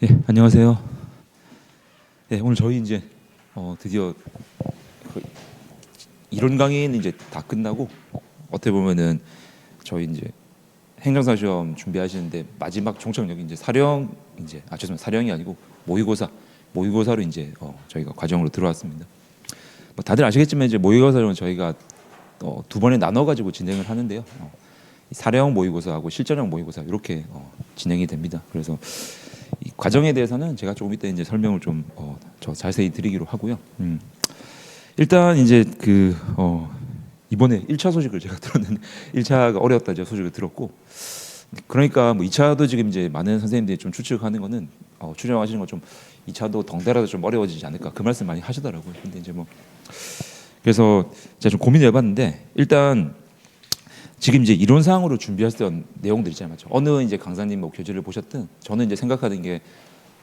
예, 안녕하세요. 예, 오늘 저희 이제 드디어 그 이론 강의는 이제 다 끝나고 어떻게 보면은 저희 이제 행정사 시험 준비하시는데 마지막 종착역이 이제 사령 이제 죄송합니다. 사령이 아니고 모의고사로 이제 저희가 과정으로 들어왔습니다. 뭐 다들 아시겠지만 이제 모의고사는 저희가 두 번에 나눠 가지고 진행을 하는데요. 사령 모의고사하고 실전형 모의고사 이렇게 진행이 됩니다. 그래서 이 과정에 대해서는 제가 조금 이따 이제 설명을 좀 저 자세히 드리기로 하고요. 일단 이제 이번에 1차 소식을 제가 들었는데 1차가 어려웠다 제 소식을 들었고, 그러니까 뭐 2차도 지금 이제 많은 선생님들이 좀 추측하는 거는 추정하시는 건 좀 2차도 덩달아도 좀 어려워지지 않을까 그 말씀 많이 하시더라고요. 근데 이제 뭐 그래서 제가 좀 고민해봤는데, 일단 지금 이제 이론상으로 준비했던 내용들 있잖아요, 맞죠? 어느 이제 강사님 뭐 교재를 보셨든 저는 이제 생각하는 게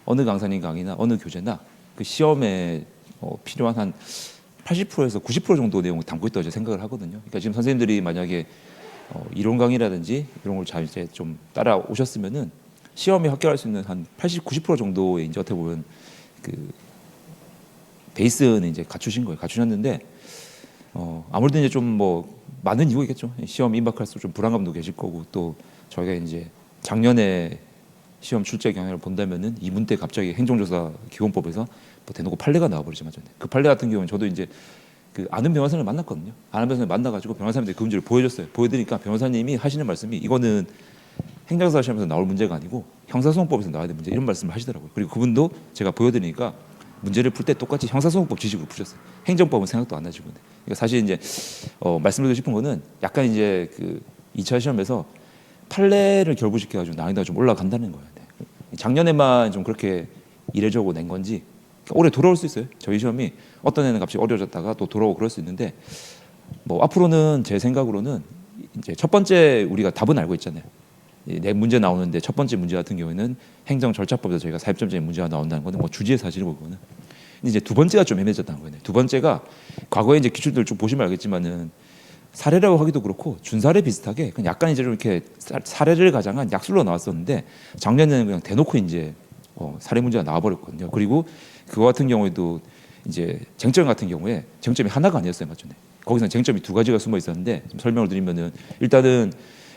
어느 강사님 강의나 어느 교재나 그 시험에 필요한 한 80%에서 90% 정도 내용을 담고 있다고 제가 생각을 하거든요. 그러니까 지금 선생님들이 만약에 이론 강의라든지 이런 걸 잘 이제 좀 따라 오셨으면은 시험에 합격할 수 있는 한 80, 90% 정도의 이제 어떻게 보면 그 베이스는 이제 갖추신 거예요. 갖추셨는데 아무래도 이제 좀 뭐 많은 이유가 있겠죠. 시험 임박할수록 좀 불안감도 계실 거고, 또 저희가 이제 작년에 시험 출제 경향을 본다면은 이문 때 갑자기 행정조사 기본법에서 뭐 대놓고 판례가 나와버리죠, 맞죠? 그 판례 같은 경우는 저도 이제 그 아는 변호사를 만났거든요. 아는 변호사를 만나가지고 변호사님한테 그 문제를 보여줬어요. 보여드리니까 변호사님이 하시는 말씀이 이거는 행정사 시험에서 나올 문제가 아니고 형사소송법에서 나와야 될 문제, 이런 말씀을 하시더라고요. 그리고 그분도 제가 보여드리니까 문제를 풀 때 똑같이 형사소송법 지식으로 푸셨어요. 행정법은 생각도 안 나시고. 그러니까 사실 이제 말씀드리고 싶은 거는 약간 이제 그 2차 시험에서 판례를 결부시켜가지고 난이도가 좀 올라간다는 거예요. 네. 작년에만 좀 그렇게 이례적으로 낸 건지 올해 돌아올 수 있어요. 저희 시험이 어떤 애는 갑자기 어려워졌다가 또 돌아오고 그럴 수 있는데, 뭐 앞으로는 제 생각으로는 이제 첫 번째 우리가 답은 알고 있잖아요. 네 문제 나오는데 첫 번째 문제 같은 경우에는 행정절차법에서 저희가 사입점적인 문제가 나온다는 거는 뭐 주지의 사실이고, 그거는 근데 이제 두 번째가 좀 애매해졌다는 거예요. 두 번째가 과거에 이제 기출들 좀 보시면 알겠지만은 사례라고 하기도 그렇고 준사례 비슷하게 그냥 약간 이제 좀 이렇게 사례를 가장한 약술로 나왔었는데, 작년에는 그냥 대놓고 이제 사례 문제가 나와버렸거든요. 그리고 그거 같은 경우에도 이제 쟁점 같은 경우에 쟁점이 하나가 아니었어요, 맞죠? 거기서는 쟁점이 두 가지가 숨어 있었는데, 좀 설명을 드리면은 일단은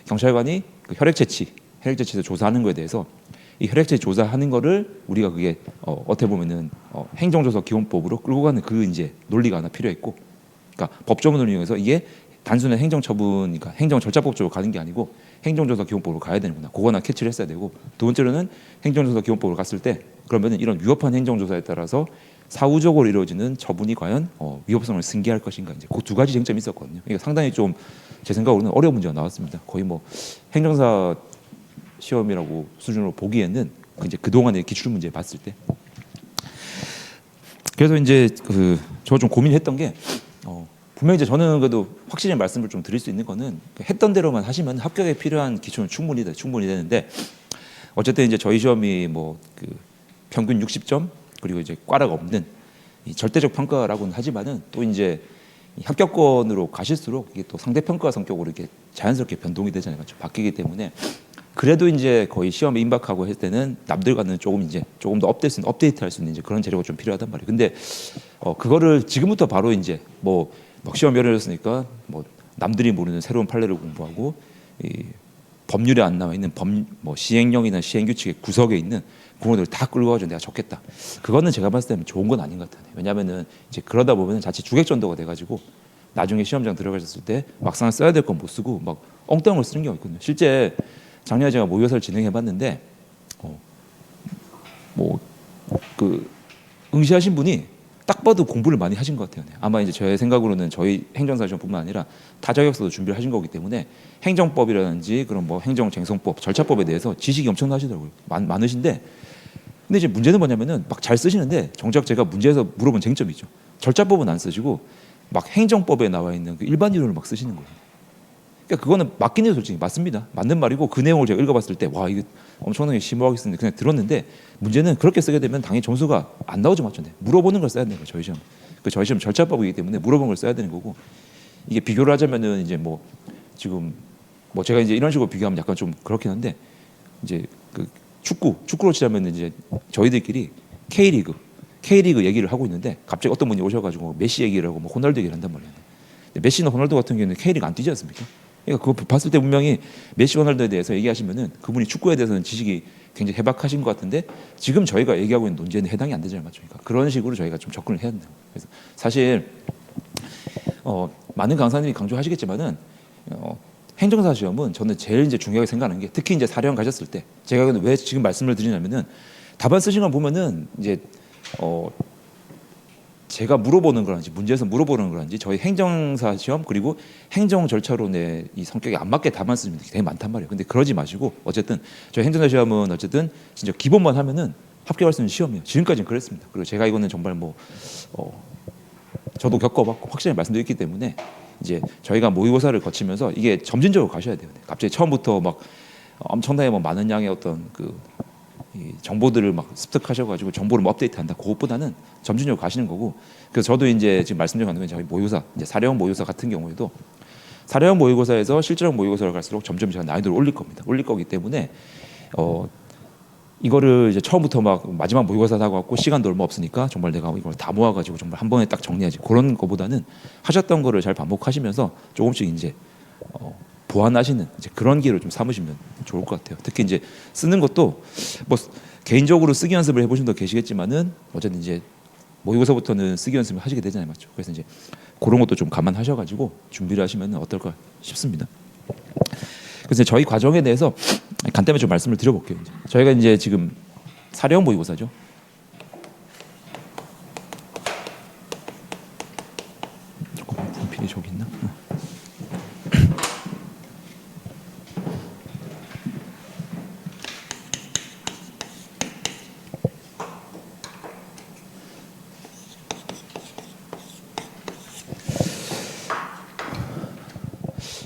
경찰관이 그 혈액체에서 조사하는 거에 대해서 이 혈액체 조사하는 거를 우리가 그게 어떻게 보면은 행정조사 기본법으로 끌고 가는 그 이제 논리가 하나 필요했고, 그러니까 법조문을 이용해서 이게 단순한 행정처분, 그러니까 행정절차법적으로 가는 게 아니고 행정조사 기본법으로 가야 되는구나. 그거 하나 캐치를 했어야 되고, 두 번째로는 행정조사 기본법으로 갔을 때 그러면은 이런 위협한 행정조사에 따라서 사후적으로 이루어지는 처분이 과연 위협성을 승계할 것인가, 이제 그 두 가지 쟁점이 있었거든요. 그러니까 상당히 좀 제 생각으로는 어려운 문제가 나왔습니다. 거의 뭐 행정사 시험이라고 수준으로 보기에는 이제 그 동안의 기출 문제 봤을 때. 그래서 이제 저 좀 고민했던 게 분명히 이제 저는 그래도 확실히 말씀을 좀 드릴 수 있는 거는 했던 대로만 하시면 합격에 필요한 기초는 충분히 되는데, 어쨌든 이제 저희 시험이 뭐 그 평균 60점 그리고 이제 꽈라가 없는 이 절대적 평가라고는 하지만은 또 이제 합격권으로 가실수록 이게 또 상대평가 성격으로 이렇게 자연스럽게 변동이 되잖아요, 맞죠? 바뀌기 때문에 그래도 이제 거의 시험에 임박하고 했을 때는 남들과는 조금 더 업데이트할 수 있는 이제 그런 재료가 좀 필요하단 말이에요. 근데 그거를 지금부터 바로 이제 뭐 막 시험 열렸으니까 뭐 남들이 모르는 새로운 판례를 공부하고 이 법률에 안 나와 있는 뭐 시행령이나 시행규칙의 구석에 있는 그런 것들 다 끌고 가지고 내가 적겠다. 그거는 제가 봤을 때는 좋은 건 아닌 것 같아요. 왜냐하면은 이제 그러다 보면 자칫 주객전도가 돼가지고 나중에 시험장 들어가셨을 때 막상 써야 될 건 못 쓰고 막 엉뚱한 걸 쓰는 경우가 있거든요. 실제 작년에 제가 모의고사를 진행해봤는데 뭐 그 응시하신 분이 딱 봐도 공부를 많이 하신 것 같아요. 아마 이제 제 생각으로는 저희 행정사 시험뿐만 아니라 타 자격서도 준비를 하신 거기 때문에 행정법이라든지 그런 뭐 행정쟁송법, 절차법에 대해서 지식이 엄청나시더라고요. 많으신데, 근데 이제 문제는 뭐냐면은 막 잘 쓰시는데 정작 제가 문제에서 물어본 쟁점이죠. 절차법은 안 쓰시고 막 행정법에 나와 있는 그 일반 이론을 막 쓰시는 거예요. 그러니까 그거는 맞긴 해요, 솔직히 맞습니다. 맞는 말이고 그 내용을 제가 읽어봤을 때 와 이게 엄청나게 심오하게 쓰는데 그냥 들었는데, 문제는 그렇게 쓰게 되면 당연히 점수가 안 나오죠, 맞죠? 물어보는 걸 써야 되는 거예요, 저희 시험. 저희 시험 절차법이기 때문에 물어보는 걸 써야 되는 거고, 이게 비교를 하자면은 이제 뭐 지금 뭐 제가 이제 이런 식으로 비교하면 약간 좀 그렇긴 한데, 이제 그 축구로 치자면 이제 저희들끼리 K리그 얘기를 하고 있는데 갑자기 어떤 분이 오셔가지고 메시 얘기를 하고 뭐 호날두 얘기를 한단 말이에요. 근데 메시나 호날두 같은 경우는 K리그 안 뛰지 않습니까? 그러니까 그거 봤을 때 분명히 메시 호날두에 대해서 얘기하시면은 그분이 축구에 대해서는 지식이 굉장히 해박하신 것 같은데 지금 저희가 얘기하고 있는 논제는 해당이 안 되잖아요, 맞죠? 그러니까 그런 식으로 저희가 좀 접근을 해야 된다. 그래서 사실 많은 강사님이 강조하시겠지만은 행정사 시험은 저는 제일 이제 중요하게 생각하는 게 특히 이제 사령 가셨을 때 제가 왜 지금 말씀을 드리냐면은 답안 쓰신 걸 보면은 이제 제가 물어보는 거란지 문제에서 물어보는 거란지 저희 행정사 시험 그리고 행정 절차론의 이 성격에 안 맞게 답안 쓰는 분들이 되게 많단 말이에요. 근데 그러지 마시고 어쨌든 저희 행정사 시험은 어쨌든 진짜 기본만 하면은 합격할 수 있는 시험이에요. 지금까지는 그랬습니다. 그리고 제가 이거는 정말 저도 겪어봤고 확실히 말씀드렸기 때문에 이제 저희가 모의고사를 거치면서 이게 점진적으로 가셔야 돼요. 갑자기 처음부터 막 엄청나게 많은 양의 어떤 이 정보들을 막 습득하셔가지고 정보를 업데이트한다. 그것보다는 점진적으로 가시는 거고. 그래서 저도 이제 지금 말씀드린 것처럼 저희 모의고사, 이제 사례형 모의고사 같은 경우에도 사례형 모의고사에서 실제형 모의고사를 갈수록 점점 제가 난이도를 올릴 겁니다. 올릴 거기 때문에 이거를 이제 처음부터 막 마지막 모의고사 하고 갖고 시간도 얼마 없으니까 정말 내가 이걸 다 모아가지고 정말 한 번에 딱 정리하지 그런 거보다는 하셨던 거를 잘 반복하시면서 조금씩 이제 보완하시는 이제 그런 기회를 좀 삼으시면 좋을 것 같아요. 특히 이제 쓰는 것도 뭐 개인적으로 쓰기 연습을 해보신 분도 계시겠지만은 어쨌든 이제 모의고사부터는 쓰기 연습을 하시게 되잖아요, 맞죠? 그래서 이제 그런 것도 좀 감안하셔가지고 준비를 하시면 어떨까 싶습니다. 그래서 저희 과정에 대해서 간단히 좀 말씀을 드려볼게요. 저희가 이제 지금 사례형 모의고사죠. 조금 분필이 저기 있나?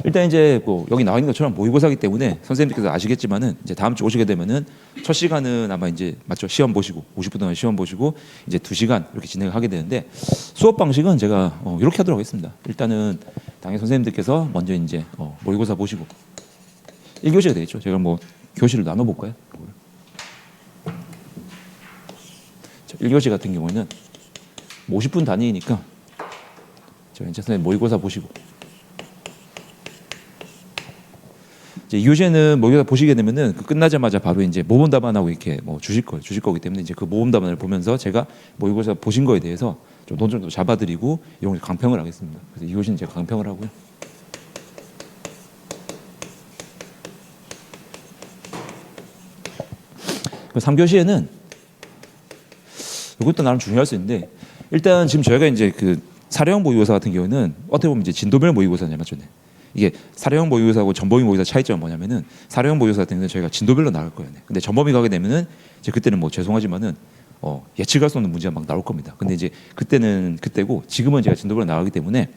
일단 이제 여기 나와 있는 것처럼 모의고사이기 때문에 선생님께서 아시겠지만은 이제 다음 주 오시게 되면은 첫 시간은 아마 이제 맞죠, 시험 보시고 50분 동안 시험 보시고 이제 2시간 이렇게 진행을 하게 되는데 수업 방식은 제가 이렇게 하도록 하겠습니다. 일단은 당연히 선생님들께서 먼저 이제 모의고사 보시고 1교시가 되겠죠. 제가 교시를 나눠 볼까요? 1교시 같은 경우에는 50분 단위니까 제가 이제 선생님 모의고사 보시고 이제 2교시에는 모의고사 보시게 되면은 끝나자마자 바로 이제 모범 답안하고 이렇게 주실 거기 때문에 이제 그 모범 답안을 보면서 제가 모의고사 보신 거에 대해서 좀 논점도 잡아드리고 이런 강평을 하겠습니다. 그래서 2교시는 제가 강평을 하고요. 그 3교시에는 이것도 나름 중요할 수 있는데 일단 지금 저희가 이제 그 사례형 모의고사 같은 경우는 어떻게 보면 이제 진도별 모의고사냐 맞죠? 이게 사례형 모의고사하고 전범위 모의고사 차이점은 뭐냐면은 사례형 모의고사 같은 경우는 저희가 진도별로 나갈 거예요. 근데 전범위 가게 되면은 이제 그때는 죄송하지만은 예측할 수 없는 문제가 막 나올 겁니다. 근데 이제 그때는 그때고 지금은 제가 진도별로 나가기 때문에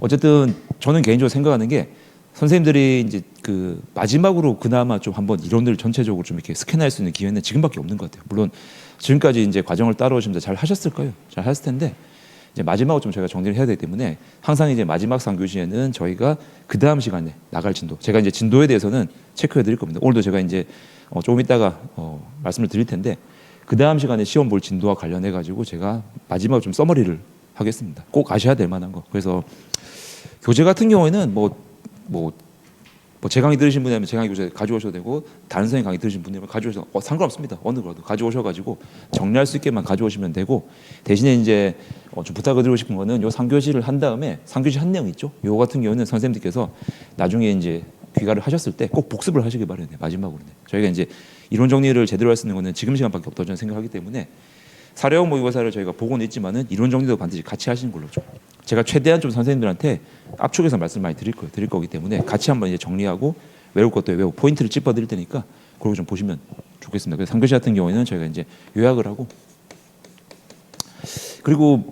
어쨌든 저는 개인적으로 생각하는 게 선생님들이 이제 그 마지막으로 그나마 좀 한번 이론들 전체적으로 좀 이렇게 스캔할 수 있는 기회는 지금밖에 없는 것 같아요. 물론 지금까지 이제 과정을 따라오시면서 잘 하셨을 거예요. 잘 하셨을 텐데 이제 마지막으로 좀 저희가 정리를 해야 되기 때문에 항상 이제 마지막 3교시에는 저희가 그 다음 시간에 나갈 진도 제가 이제 진도에 대해서는 체크해 드릴 겁니다. 오늘도 제가 이제 조금 이따가 말씀을 드릴 텐데 그 다음 시간에 시험 볼 진도와 관련해 가지고 제가 마지막으로 좀 서머리를 하겠습니다. 꼭 아셔야 될 만한 거. 그래서 교재 같은 경우에는 제 강의 들으신 분이라면 제 강의 교재 가져오셔도 되고 다른 선생님 강의 들으신 분이라면 가져오셔도 상관없습니다. 어느 거라도 가져오셔가지고 정리할 수 있게만 가져오시면 되고 대신에 이제 좀 부탁을 드리고 싶은 거는 요 3교시를 한 다음에 3교시 한 내용 있죠. 요 같은 경우는 선생님들께서 나중에 이제 귀가를 하셨을 때 꼭 복습을 하시기 바랍니다. 마지막으로 저희가 이제 이론 정리를 제대로 할 수 있는 거는 지금 시간밖에 없다고 저는 생각하기 때문에 사례형 모의고사를 저희가 보고는 있지만은 이론 정리도 반드시 같이 하시는 걸로 좀 제가 최대한 좀 선생님들한테 압축해서 말씀 많이 드릴 거기 때문에 같이 한번 이제 정리하고 외울 것도 외우고 포인트를 짚어드릴 테니까 그걸 좀 보시면 좋겠습니다. 그래서 3교시 같은 경우에는 저희가 이제 요약을 하고 그리고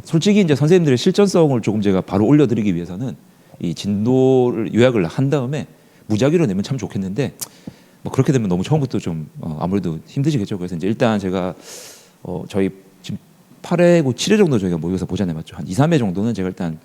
솔직히 이제 선생님들의 실전성을 조금 제가 바로 올려드리기 위해서는 이 진도를 요약을 한 다음에 무작위로 내면 참 좋겠는데 그렇게 되면 너무 처음부터 좀 아무래도 힘드시겠죠. 그래서 이제 일단 제가 저희 지금 8회고 7회 정도 저희가 모의고사 보잖아요, 맞죠? 한 2, 3회 정도는 제가 일단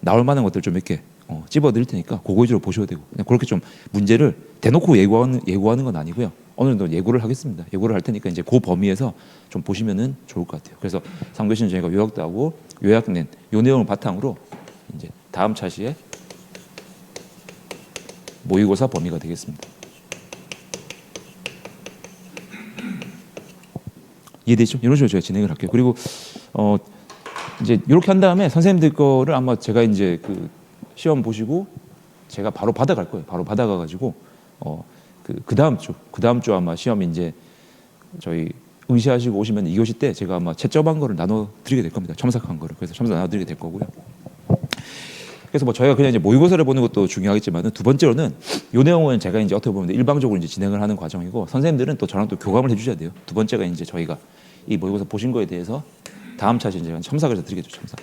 나올 만한 것들 좀 이렇게 찝어드릴 테니까 그거 위주로 보셔도 되고 그냥 그렇게 좀 문제를 대놓고 예고하는 건 아니고요. 어느 정도 예고를 하겠습니다. 예고를 할 테니까 이제 그 범위에서 좀 보시면은 좋을 것 같아요. 그래서 상도시는 저희가 요약도 하고 요약된 요 내용을 바탕으로 이제 다음 차시에 모의고사 범위가 되겠습니다. 이해되죠? 이런 식으로 제가 진행을 할게요. 그리고 이제 이렇게 한 다음에 선생님들 거를 아마 제가 이제 그 시험 보시고 제가 바로 받아갈 거예요. 바로 받아가 가지고 그 다음 주 아마 시험 이제 저희 응시하시고 오시면 2교시 때 제가 아마 채점한 거를 나눠 드리게 될 겁니다. 첨삭한 거를. 그래서 첨삭 나눠 드리게 될 거고요. 그래서 뭐 저희가 그냥 이제 모의고사를 보는 것도 중요하겠지만 두 번째로는 요 내용은 제가 이제 어떻게 보면 일방적으로 이제 진행을 하는 과정이고 선생님들은 또 저랑 또 교감을 해주셔야 돼요. 두 번째가 이제 저희가 이 모의고사 보신 거에 대해서 다음 차시 이제 첨삭을 해서 드리겠죠. 첨삭.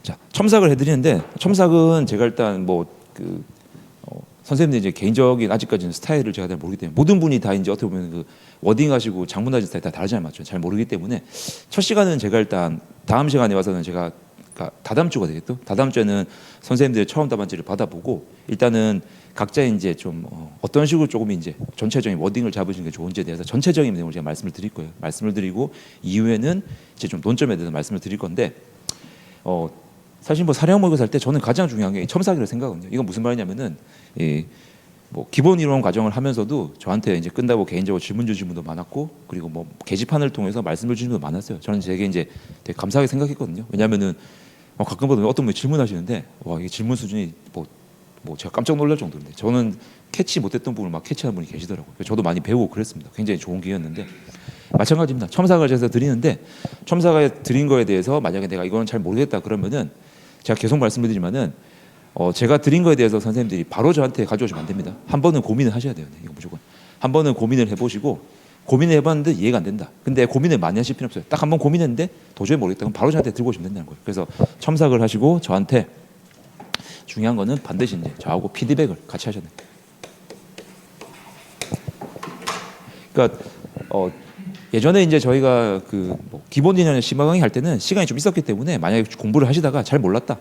자, 첨삭을 해드리는데 첨삭은 제가 일단 선생님들 이제 개인적인 아직까지는 스타일을 제가 잘 모르기 때문에 모든 분이 다 이제 어떻게 보면 그 워딩하시고 장문하신 스타일 다 다르잖아요, 맞죠? 잘 모르기 때문에 첫 시간은 제가 일단 다음 시간에 와서는 제가 다다음 주가 되겠죠. 다다음 주에는 선생님들의 처음 답안지를 받아보고 일단은 각자 이제 좀 어떤 식으로 조금 이제 전체적인 워딩을 잡으시는 게 좋은지에 대해서 전체적인 내용을 제가 말씀을 드릴 거예요. 말씀을 드리고 이후에는 이제 좀 논점에 대해서 말씀을 드릴 건데 사실 뭐 사례형 모의고사 할 때 저는 가장 중요한 게 첨삭이라고 생각하거든요. 이건 무슨 말이냐면은 뭐 기본 이론 과정을 하면서도 저한테 이제 끝나고 개인적으로 질문 주신 분도 많았고 그리고 뭐 게시판을 통해서 말씀을 주신 분도 많았어요. 저는 되게 이제 되게 감사하게 생각했거든요. 왜냐하면은 가끔 보면 어떤 분이 질문하시는데 와 이게 질문 수준이 뭐 제가 깜짝 놀랄 정도인데 저는 캐치 못했던 부분을 막 캐치하는 분이 계시더라고요. 저도 많이 배우고 그랬습니다. 굉장히 좋은 기회였는데 마찬가지입니다. 첨삭을 해서 드리는데 첨삭을 드린 거에 대해서 만약에 내가 이거는 잘 모르겠다 그러면은 제가 계속 말씀드리지만은 제가 드린 거에 대해서 선생님들이 바로 저한테 가져오시면 안 됩니다. 한 번은 고민을 하셔야 돼요. 이거 무조건 한 번은 고민을 해보시고 고민을 해봤는데 이해가 안 된다. 근데 고민을 많이 하실 필요 없어요. 딱 한 번 고민했는데 도저히 모르겠다. 그럼 바로 저한테 들고 오시면 된다는 거예요. 그래서 첨삭을 하시고 저한테 중요한 거는 반드시 이제 저하고 피드백을 같이 하셔야 돼요. 그러니까 예전에 이제 저희가 기본 인연의 심화 강의 할 때는 시간이 좀 있었기 때문에 만약에 공부를 하시다가 잘 몰랐다.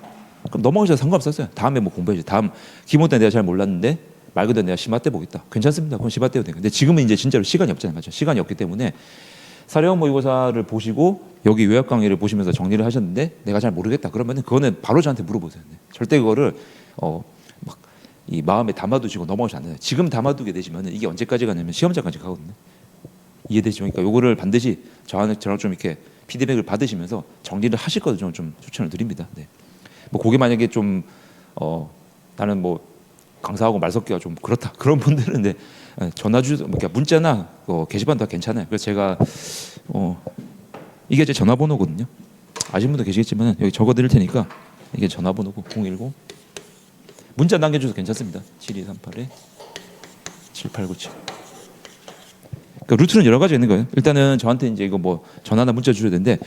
그럼 넘어가셔도 상관없었어요. 다음에 뭐 공부해야지. 다음 기본 때 내가 잘 몰랐는데 말 그대로 내가 심화 때 보겠다. 괜찮습니다. 그건 심화 때도 돼요. 근데 지금은 이제 진짜로 시간이 없잖아요. 맞죠? 시간이 없기 때문에 사례형 모의고사를 보시고 여기 요약 강의를 보시면서 정리를 하셨는데 내가 잘 모르겠다. 그러면은 그거는 바로 저한테 물어보세요. 절대 그거를 막 이 마음에 담아두시고 넘어가시면 안 돼요. 지금 담아두게 되시면은 이게 언제까지 가냐면 시험장까지 가거든요. 이해되시죠? 그러니까 요거를 반드시 저랑 좀 이렇게 피드백을 받으시면서 정리를 하실 것을 저는 좀 추천을 드립니다. 네. 뭐 그게 만약에 좀 나는 뭐 강사하고 말 섞기가 좀 그렇다 그런 분들은 네, 전화 주 그러니까 문자나 게시판 다 괜찮아요. 그래서 제가 이게 제 전화번호거든요. 아시는 분도 계시겠지만 여기 적어드릴 테니까 이게 전화번호고 010 문자 남겨주셔도 괜찮습니다. 7238-7897. 그러니까 루트는 여러 가지 있는 거예요. 일단은 저한테 이제 이거 뭐 전화나 문자 주셔야 되는데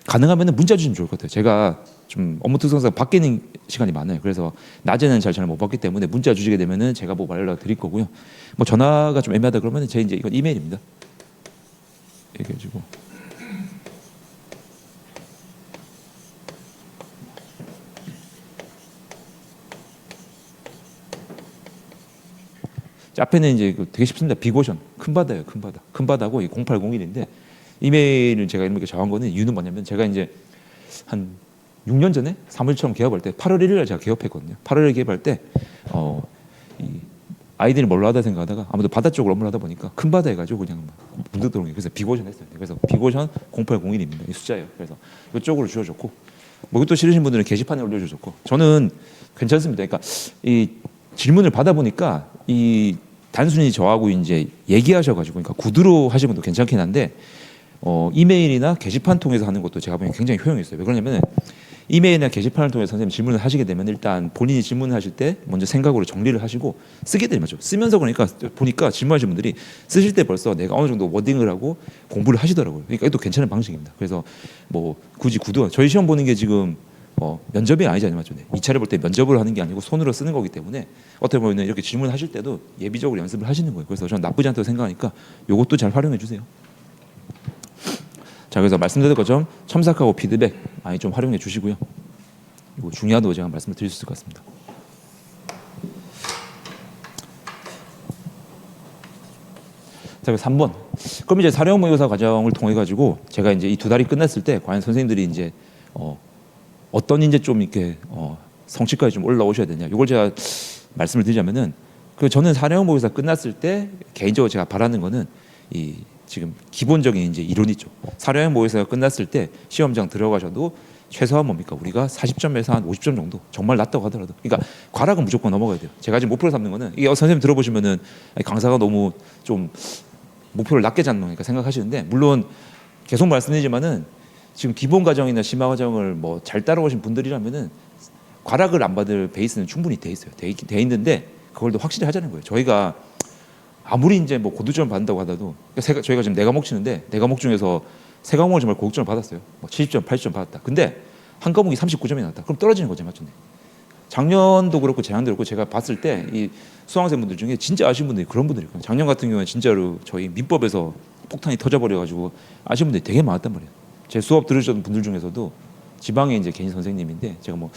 가능하면은 문자 주시면 좋을 것 같아요. 제가 좀 업무 특성상 바뀌는 시간이 많아요. 그래서 낮에는 잘 못 받기 때문에 문자 주시게 되면은 제가 뭐 연락 드릴 거고요. 뭐 전화가 좀 애매하다 그러면은 제 이제 이건 이메일입니다. 얘기해주고. 앞에는 이제 되게 쉽습니다. 빅오션 큰 바다예요. 큰 바다고 0801인데 이메일을 제가 이렇게 정한 거는 이유는 뭐냐면 제가 이제 한 6년 전에 사무실처럼 개업할 때 8월 1일 날 제가 개업했거든요. 8월 1일 개업할 때 이 아이들이 뭘로 하다 생각하다가 아무래도 바다 쪽으로 업무를 하다 보니까 큰 바다 해가지고 그냥 문득 들어온 게 그래서 빅오션 했어요. 그래서 빅오션 0801입니다. 이 숫자예요. 그래서 이쪽으로 주셔줬고 뭐 이것도 싫으신 분들은 게시판에 올려주셨고 저는 괜찮습니다. 그러니까 이 질문을 받아보니까 이 단순히 저하고 이제 얘기하셔가지고 그러니까 구두로 하시는 것도 괜찮긴 한데 이메일이나 게시판 통해서 하는 것도 제가 보기엔 굉장히 효용이 있어요. 왜 그러냐면 이메일이나 게시판을 통해서 선생님 질문을 하시게 되면 일단 본인이 질문을 하실 때 먼저 생각으로 정리를 하시고 쓰게 되면 쓰면서 그러니까 보니까 질문하시는 분들이 쓰실 때 벌써 내가 어느 정도 워딩을 하고 공부를 하시더라고요. 그러니까 이것도 괜찮은 방식입니다. 그래서 뭐 굳이 구두 저희 시험 보는 게 지금 면접이 아니잖아요, 맞죠? 네. 2차를 볼 때 면접을 하는 게 아니고 손으로 쓰는 거기 때문에 어떻게 보면 이렇게 질문하실 때도 예비적으로 연습을 하시는 거예요. 그래서 저는 나쁘지 않다고 생각하니까 이것도 잘 활용해 주세요. 자, 그래서 말씀드린 것처럼 첨삭하고 피드백 많이 좀 활용해 주시고요. 이거 중요하다고 제가 말씀을 드릴 수 있을 것 같습니다. 자, 3번. 그럼 이제 사령 모의고사 과정을 통해 가지고 제가 이제 이 두 달이 끝났을 때 과연 선생님들이 이제 어떤 이제 좀 이렇게 성취까지 좀 올라오셔야 되냐. 이걸 제가 말씀을 드리자면은 그 저는 사령 모의고사 끝났을 때 개인적으로 제가 바라는 거는 이 지금 기본적인 이제 이론이 있죠. 사령 모의고사가 끝났을 때 시험장 들어가셔도 최소한 뭡니까? 우리가 40점에서 한 50점 정도 정말 낮다고 하더라도 그러니까 과락은 무조건 넘어가야 돼요. 제가 지금 목표로 삼는 거는 이게 선생님 들어보시면은 강사가 너무 좀 목표를 낮게 잡는 거니까 생각하시는데 물론 계속 말씀드리지만은 지금 기본 과정이나 심화 과정을 뭐 잘 따라오신 분들이라면은 과락을 안 받을 베이스는 충분히 돼 있어요. 돼 있는데 그걸 더 확실히 하자는 거예요. 저희가 아무리 이제 뭐 고득점을 받는다고 하더라도 저희가 지금 네 과목 치는데 네 과목 중에서 세 과목을 정말 고득점을 받았어요. 뭐 70점, 80점 받았다. 근데 한 과목이 39점이 나왔다. 그럼 떨어지는 거죠, 맞죠? 작년도 그렇고 재작년도 그렇고 제가 봤을 때 이 수강생분들 중에 진짜 아쉬운 분들이 그런 분들이 있거든요. 작년 같은 경우는 진짜로 저희 민법에서 폭탄이 터져버려가지고 아쉬운 분들이 되게 많았단 말이에요. 제 수업 들으셨던 분들 중에서도 지방에 이제 개인 선생님인데 제가 뭐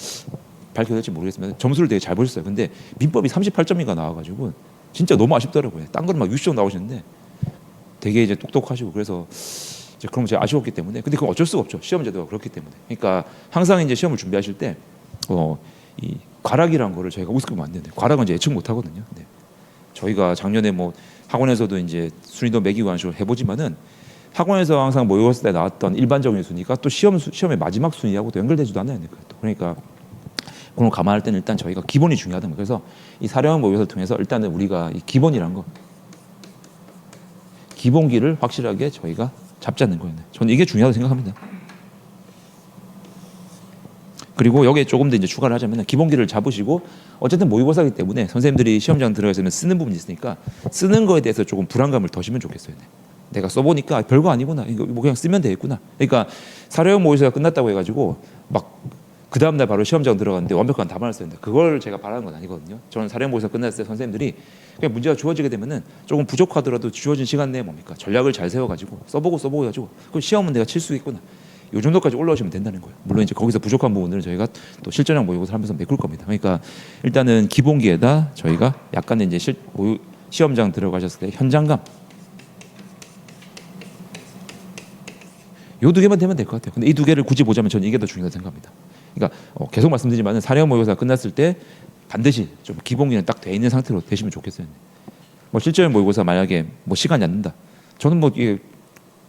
밝혀도 될지 모르겠지만 점수를 되게 잘 보셨어요. 근데 민법이 38점인가 나와가지고 진짜 너무 아쉽더라고요. 딴 거는 막 60점 나오시는데 되게 이제 똑똑하시고 그래서 이제 그런 거 제가 아쉬웠기 때문에 근데 그건 어쩔 수가 없죠. 시험 제도가 그렇기 때문에. 그러니까 항상 이제 시험을 준비하실 때 이 과락이라는 거를 저희가 우습게 보면 안 되는데 과락은 이제 예측 못 하거든요. 네. 저희가 작년에 뭐 학원에서도 이제 순위도 매기고 하는 식으로 해보지만은 학원에서 항상 모의고사 때 나왔던 일반적인 순위가 또 시험의 마지막 순위하고 또 연결되지도 않아요. 그러니까 그걸 감안할 때는 일단 저희가 기본이 중요하다. 그래서 이 사령 모의고사를 통해서 일단은 우리가 이 기본이란 거, 기본기를 확실하게 저희가 잡자는 거예요. 저는 이게 중요하다고 생각합니다. 그리고 여기에 조금 더 이제 추가를 하자면 기본기를 잡으시고 어쨌든 모의고사이기 때문에 선생님들이 시험장 들어가서는 쓰는 부분이 있으니까 쓰는 거에 대해서 조금 불안감을 더시면 좋겠어요. 내가 써보니까 별거 아니구나. 이거 뭐 그냥 쓰면 되겠구나. 그러니까 사령 모의고사가 끝났다고 해가지고 막 그 다음날 바로 시험장 들어갔는데 완벽한 답안을 썼는데 그걸 제가 바라는 건 아니거든요. 저는 사령 모의고사 끝났을 때 선생님들이 그냥 문제가 주어지게 되면은 조금 부족하더라도 주어진 시간 내에 뭡니까? 전략을 잘 세워가지고 써보고 해가지고 그 시험은 내가 칠 수 있구나. 이 정도까지 올라오시면 된다는 거예요. 물론 이제 거기서 부족한 부분들은 저희가 또 실전형 모의고사를 하면서 메꿀 겁니다. 그러니까 일단은 기본기에다 저희가 약간의 이제 시험장 들어가셨을 때 현장감 요 두 개만 되면 될 것 같아요. 근데 이 두 개를 굳이 보자면 저는 이게 더 중요하다고 생각합니다. 그러니까 계속 말씀드리지만 사령 모의고사 끝났을 때 반드시 좀 기본기는 딱 돼 있는 상태로 되시면 좋겠어요. 뭐 실전 모의고사 만약에 뭐 시간이 안 된다. 저는 뭐 이게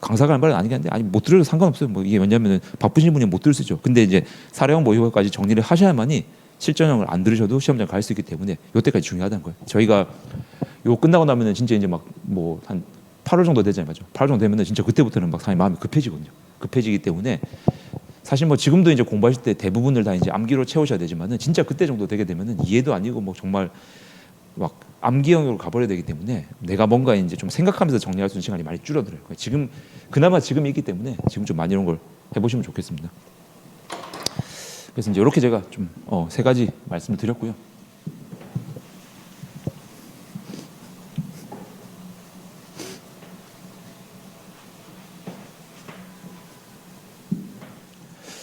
강사가 할 말은 아니긴 한데 아니 못 들어도 상관없어요. 뭐 이게 왜냐면은 바쁘신 분이 못 들을 수 있죠. 근데 이제 사령 모의고사까지 정리를 하셔야만이 실전형을 안 들으셔도 시험장 갈 수 있기 때문에 이때까지 중요하다는 거예요. 저희가 요 끝나고 나면은 진짜 이제 막 뭐 한 8월 정도 되잖아요, 맞죠? 8월 정도 되면은 진짜 그때부터는 막 사람이 마음이 급해지거든요. 급해지기 때문에 사실 뭐 지금도 이제 공부하실 때 대부분을 다 이제 암기로 채우셔야 되지만은 진짜 그때 정도 되게 되면은 이해도 아니고 뭐 정말 막 암기형으로 가버려야 되기 때문에 내가 뭔가 이제 좀 생각하면서 정리할 수 있는 시간이 많이 줄어들어요. 지금 그나마 지금이기 때문에 지금 좀 많이 이런 걸 해보시면 좋겠습니다. 그래서 이제 이렇게 제가 좀 세 가지 말씀을 드렸고요.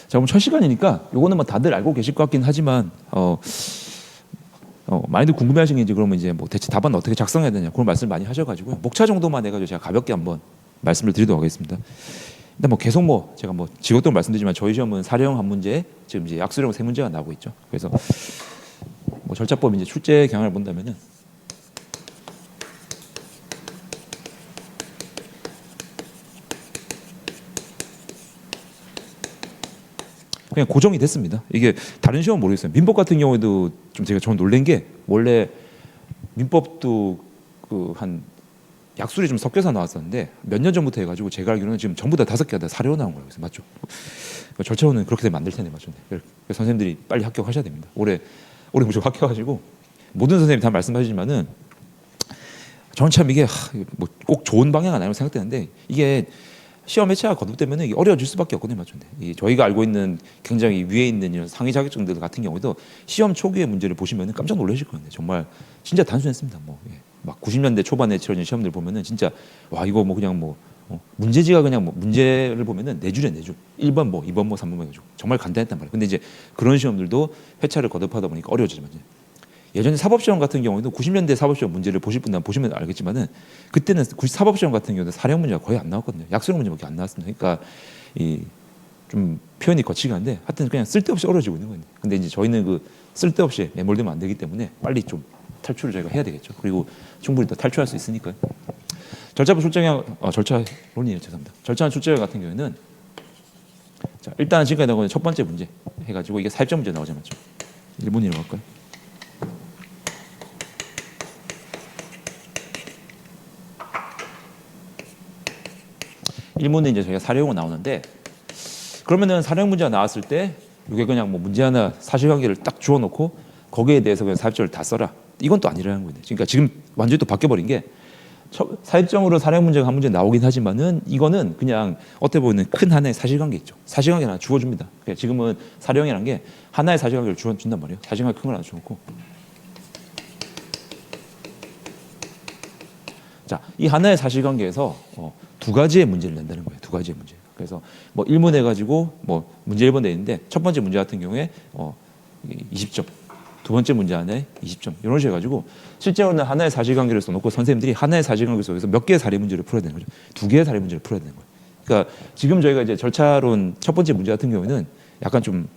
자, 그럼 첫 시간이니까 요거는 뭐 다들 알고 계실 것 같긴 하지만 많이들 궁금해하시는 게 이제 그러면 이제 뭐 대체 답안 어떻게 작성해야 되냐 그런 말씀을 많이 하셔가지고요. 목차 정도만 해가지고 제가 가볍게 한번 말씀을 드리도록 하겠습니다. 근데 뭐 계속 뭐 제가 뭐 지금도 말씀드리지만 저희 시험은 사령 한 문제, 지금 이제 약수령 세 문제가 나오고 있죠. 그래서 뭐 절차법 이제 출제 경향을 본다면은 그냥 고정이 됐습니다. 이게 다른 시험은 모르겠어요. 민법 같은 경우에도 좀 저는 놀란 게 원래 민법도 그 한 약술이 좀 섞여서 나왔었는데 몇 년 전부터 해가지고 제가 알기로는 지금 전부 다 5개가 다 사료로 나온 거예요. 그래서 맞죠? 절차로는 그렇게 되면 안 될 텐데 맞죠? 그래서 선생님들이 빨리 합격하셔야 됩니다. 올해 무조건 합격하시고 모든 선생님이 다 말씀하시지만은 저는 참 이게 뭐 꼭 좋은 방향은 아니라고 생각되는데 이게 시험 회차가 거듭되면 이게 어려워질 수밖에 없거든요, 맞죠? 저희가 알고 있는 굉장히 위에 있는 이런 상위 자격증들 같은 경우도 시험 초기의 문제를 보시면 깜짝 놀라실 거예요. 정말 진짜 단순했습니다. 뭐 막 90년대 초반에 치러진 시험들 보면은 진짜 와 이거 뭐 그냥 뭐 문제지가 그냥 뭐 문제를 보면은 네 줄에 네 줄. 1번 뭐, 2번 뭐, 3번 뭐 해가지고 정말 간단했단 말이에요. 근데 이제 그런 시험들도 회차를 거듭하다 보니까 어려워지죠. 예전에 사법시험 같은 경우에도 90년대 사법시험 문제를 보실 분은 보시면 알겠지만은 그때는 사법시험 같은 경우는 사령 문제가 거의 안 나왔거든요. 약수령 문제밖에 안 나왔습니다. 그러니까 이 좀 표현이 거치가 한데 하여튼 그냥 쓸데없이 어려워지고 있는 거예요. 근데 이제 저희는 그 쓸데없이 매몰되면 안 되기 때문에 빨리 좀 탈출을 저희가 해야 되겠죠. 그리고 충분히 더 탈출할 수 있으니까요. 절차부 출제형 절차론이에요. 죄송합니다. 절차한 출제형 같은 경우에는 자, 일단 지금까지 나오는 첫 번째 문제 해가지고 이게 사입자 문제 나오지 않죠. 1문으로 갈까요? 일문은 이제 저희가 사례용은 나오는데 그러면은 사례용 문제가 나왔을 때 이게 그냥 뭐 문제 하나 사실관계를 딱 주어놓고 거기에 대해서 그냥 사입점을 다 써라. 이건 또 아니라는 거예요. 그러니까 지금 완전히 또 바뀌어버린 게 사입점으로 사례용 문제가 한 문제 나오긴 하지만은 이거는 그냥 어떻게 보면 큰 하나의 사실관계 있죠. 사실관계 하나 주어줍니다. 그러니까 지금은 사례용이라는 게 하나의 사실관계를 주어준단 말이에요. 사실관계 큰 걸 하나 주어놓고 자, 이 하나의 사실관계에서 두 가지의 문제를 낸다는 거예요. 두 가지의 문제. 그래서 뭐 1문 해가지고 뭐 문제 1번 돼 있는데 첫 번째 문제 같은 경우에 20점, 두 번째 문제 안에 20점 이런 식으로 해가지고 실제로는 하나의 사실관계를 써놓고 선생님들이 하나의 사실관계 속에서 몇 개의 사례 문제를 풀어야 되는 거죠. 두 개의 사례 문제를 풀어야 되는 거예요. 그러니까 지금 저희가 이제 절차론 첫 번째 문제 같은 경우에는 약간 좀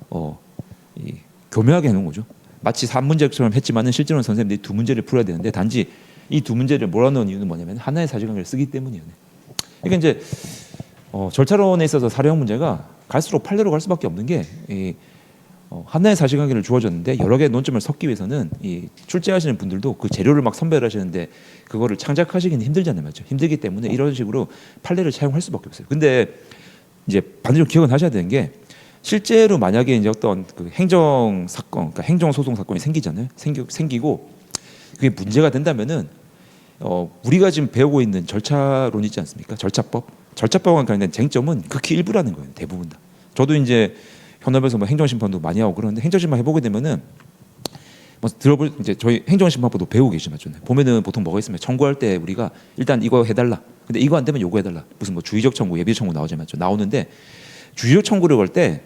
교묘하게 해놓은 거죠. 마치 3문제처럼 했지만은 실제로는 선생님들이 두 문제를 풀어야 되는데 단지 이 두 문제를 몰아넣은 이유는 뭐냐면 하나의 사실관계를 쓰기 때문이에요. 그러니까 이제 절차론에 있어서 사례형 문제가 갈수록 판례로 갈 수밖에 없는 게 하나의 사실관계를 주어졌는데 여러 개의 논점을 섞기 위해서는 이 출제하시는 분들도 그 재료를 막 선별하시는데 그거를 창작하시기는 힘들잖아요, 맞죠? 힘들기 때문에 이런 식으로 판례를 차용할 수밖에 없어요. 근데 이제 반대로 기억은 하셔야 되는 게 실제로 만약에 이제 어떤 그 행정 사건, 그러니까 행정 소송 사건이 생기잖아요. 생기고 그게 문제가 된다면은 우리가 지금 배우고 있는 절차론 있지 않습니까? 절차법과 관련된 쟁점은 극히 일부라는 거예요. 대부분 다. 저도 이제 현업에서 뭐 행정심판도 많이 하고 그러는데 행정심판 해보게 되면은 뭐 들어볼 이제 저희 행정심판법도 배우고 계시죠. 보면은 보통 뭐가 있으면 청구할 때 우리가 일단 이거 해달라. 근데 이거 안 되면 요거 해달라. 무슨 뭐 주의적 청구, 예비적 청구 나오잖아요. 나오는데 주의적 청구를 걸 때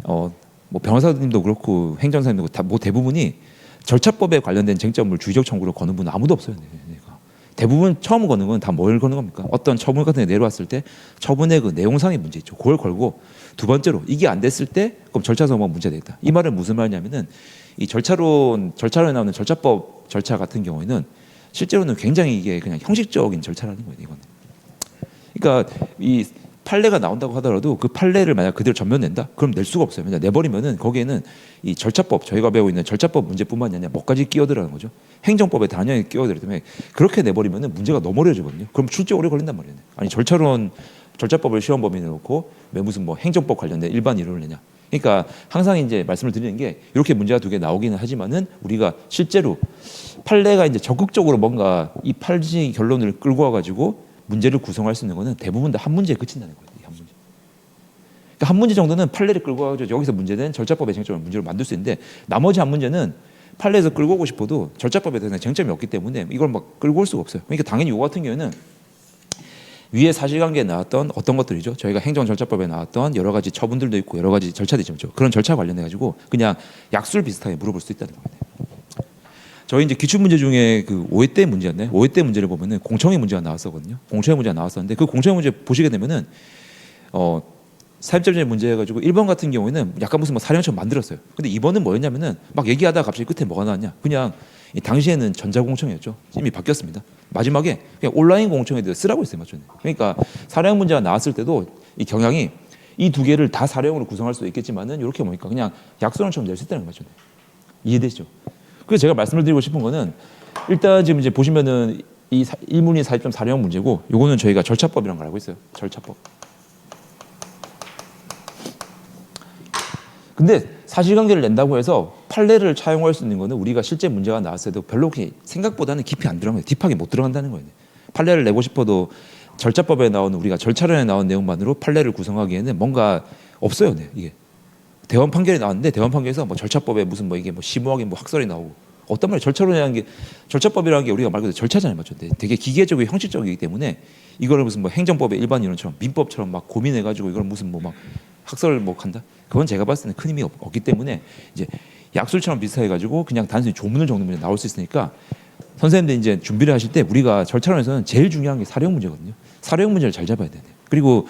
뭐 변호사님도 그렇고 행정사님도 다 뭐 대부분이 절차법에 관련된 쟁점을 주의적 청구로 거는 분은 아무도 없어요. 대부분 처음 거는 건 다 뭘 거는 겁니까? 어떤 처분 같은 게 내려왔을 때 처분의 그 내용상의 문제 있죠. 그걸 걸고 두 번째로 이게 안 됐을 때 그럼 절차소모가 문제가 되겠다. 이 말은 무슨 말이냐면은 이 절차론에 나오는 절차법 절차 같은 경우에는 실제로는 굉장히 이게 그냥 형식적인 절차라는 거예요. 이거는. 그러니까 이 판례가 나온다고 하더라도 그 판례를 만약 그대로 전면 낸다? 그럼 낼 수가 없어요. 왜냐 내버리면은 거기에는 이 절차법 저희가 배우고 있는 절차법 문제뿐만이 아니라 뭐까지 끼어들어가는 거죠. 행정법에 당연히 끼어들기 때문에 그렇게 내버리면은 문제가 너무 어려워지거든요. 그럼 출제 오래 걸린단 말이에요. 아니 절차법을 시험 범위에 놓고 왜 무슨 뭐 행정법 관련된 일반 이론을 내냐? 그러니까 항상 이제 말씀을 드리는 게 이렇게 문제가 두 개 나오기는 하지만은 우리가 실제로 판례가 이제 적극적으로 뭔가 이 판례 결론을 끌고 와가지고 문제를 구성할 수 있는 거는 대부분 다 한 문제에 그친다는 거예요. 한 문제. 그러니까 한 문제 정도는 판례를 끌고 와가지고 여기서 문제된 절차법의 쟁점을 문제로 만들 수 있는데 나머지 한 문제는 판례에서 끌고 오고 싶어도 절차법에 대해서 쟁점이 없기 때문에 이걸 막 끌고 올 수가 없어요. 그러니까 당연히 이거 같은 경우에는 위에 사실관계에 나왔던 어떤 것들이죠. 저희가 행정절차법에 나왔던 여러 가지 처분들도 있고 여러 가지 절차도 있죠. 그런 절차 관련해 가지고 그냥 약술 비슷하게 물어볼 수 있다는 겁니다. 저희 이제 기출 문제 중에 그 5회 때 문제였네. 5회 때 문제를 보면은 공청회 문제가 나왔었거든요. 공청회 문제가 나왔었는데 그 공청회 문제 보시게 되면은 사입자문제 문제 해가지고 1번 같은 경우에는 약간 무슨 뭐 사령처럼 만들었어요. 근데 2번은 뭐였냐면은 막 얘기하다가 갑자기 끝에 뭐가 나왔냐? 그냥 당시에는 전자공청회였죠. 이미 바뀌었습니다. 마지막에 그냥 온라인 공청회도 쓰라고 했어요, 맞죠? 그러니까 사령 문제가 나왔을 때도 이 경향이 이 두 개를 다 사령으로 구성할 수도 있겠지만은 이렇게 보니까 그냥 약소론처럼 낼 수 있다는 거죠. 이해되시죠? 그래서 제가 말씀을 드리고 싶은 거는 일단 지금 이제 보시면은 이 1문이 4.4령 문제고 요거는 저희가 절차법이라는 걸 알고 있어요. 절차법. 근데 사실관계를 낸다고 해서 판례를 차용할 수 있는 거는 우리가 실제 문제가 나왔을 때도 별로 그렇게 생각보다는 깊이 안 들어가요. 딥하게 못 들어간다는 거예요. 판례를 내고 싶어도 절차법에 나오는 우리가 절차론에 나온 내용만으로 판례를 구성하기에는 뭔가 없어요. 이게 대원 판결이 나왔는데 대원 판결에서 뭐 절차법에 무슨 뭐 이게 뭐 심오하게 뭐 학설이 나오고 어떤 말이에요? 절차론이라는 게 절차법이라는 게 우리가 말 그대로 절차잖아요, 맞죠? 되게 기계적이고 형식적이기 때문에 이거를 무슨 뭐 행정법의 일반 이론처럼 민법처럼 막 고민해가지고 이걸 무슨 뭐 막 학설을 뭐 한다? 그건 제가 봤을 때는 큰 의미 없기 때문에 이제 약술처럼 비슷해가지고 그냥 단순히 조문을 적는 문제 나올 수 있으니까 선생님들 이제 준비를 하실 때 우리가 절차론에서는 제일 중요한 게 사료형 문제거든요. 사료형 문제를 잘 잡아야 돼요. 그리고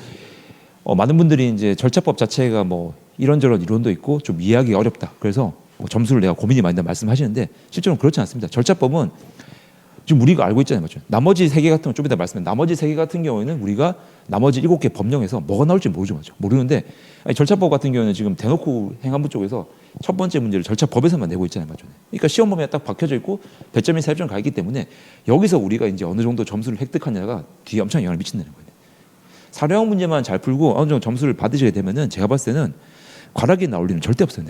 많은 분들이 이제 절차법 자체가 뭐 이런저런 이론도 있고 좀 이해하기 어렵다. 그래서 뭐 점수를 내가 고민이 많이 된다 말씀하시는데 실제로는 그렇지 않습니다. 절차법은 지금 우리가 알고 있잖아요, 맞죠? 나머지 세 개 같은 건 좀 이따 말씀드린 나머지 세 개 같은 경우에는 우리가 나머지 7개 법령에서 뭐가 나올지 모르죠, 맞죠? 모르는데 아니, 절차법 같은 경우는 지금 대놓고 행안부 쪽에서 첫 번째 문제를 절차법에서만 내고 있잖아요, 맞죠? 그러니까 시험 범위가 딱 박혀져 있고 배점이 3점 가 있기 때문에 여기서 우리가 이제 어느 정도 점수를 획득하냐가 뒤에 엄청 영향을 미친다는 거예요. 사료형 문제만 잘 풀고 어느 정도 점수를 받으시게 되면은 제가 봤을 때는 과락이 나올 일은 절대 없어요.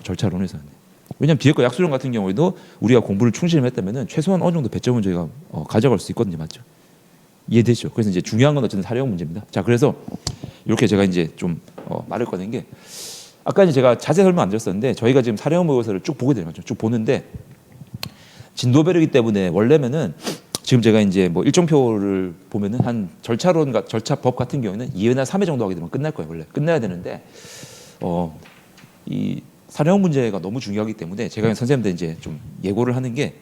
절차론에서는. 왜냐하면 뒤에 거 약수론 같은 경우에도 우리가 공부를 충실히 했다면은 최소한 어느 정도 배점은 저희가 가져갈 수 있거든요, 맞죠? 이해되시죠? 그래서 이제 중요한 건 어쨌든 사료형 문제입니다. 자, 그래서 이렇게 제가 이제 좀 말을 꺼낸 게 아까 이제 제가 자세히 설명 안 드렸었는데 저희가 지금 사료형 모의고사를 쭉 보게 되는 거죠. 쭉 보는데 진도별이기 때문에 원래면은 지금 제가 이제 뭐 일정표를 보면은 한 절차법 같은 경우에는 2회나 3회 정도 하게 되면 끝날 거예요. 원래 끝나야 되는데 이 사료형 문제가 너무 중요하기 때문에 제가 선생님들 이제 좀 예고를 하는 게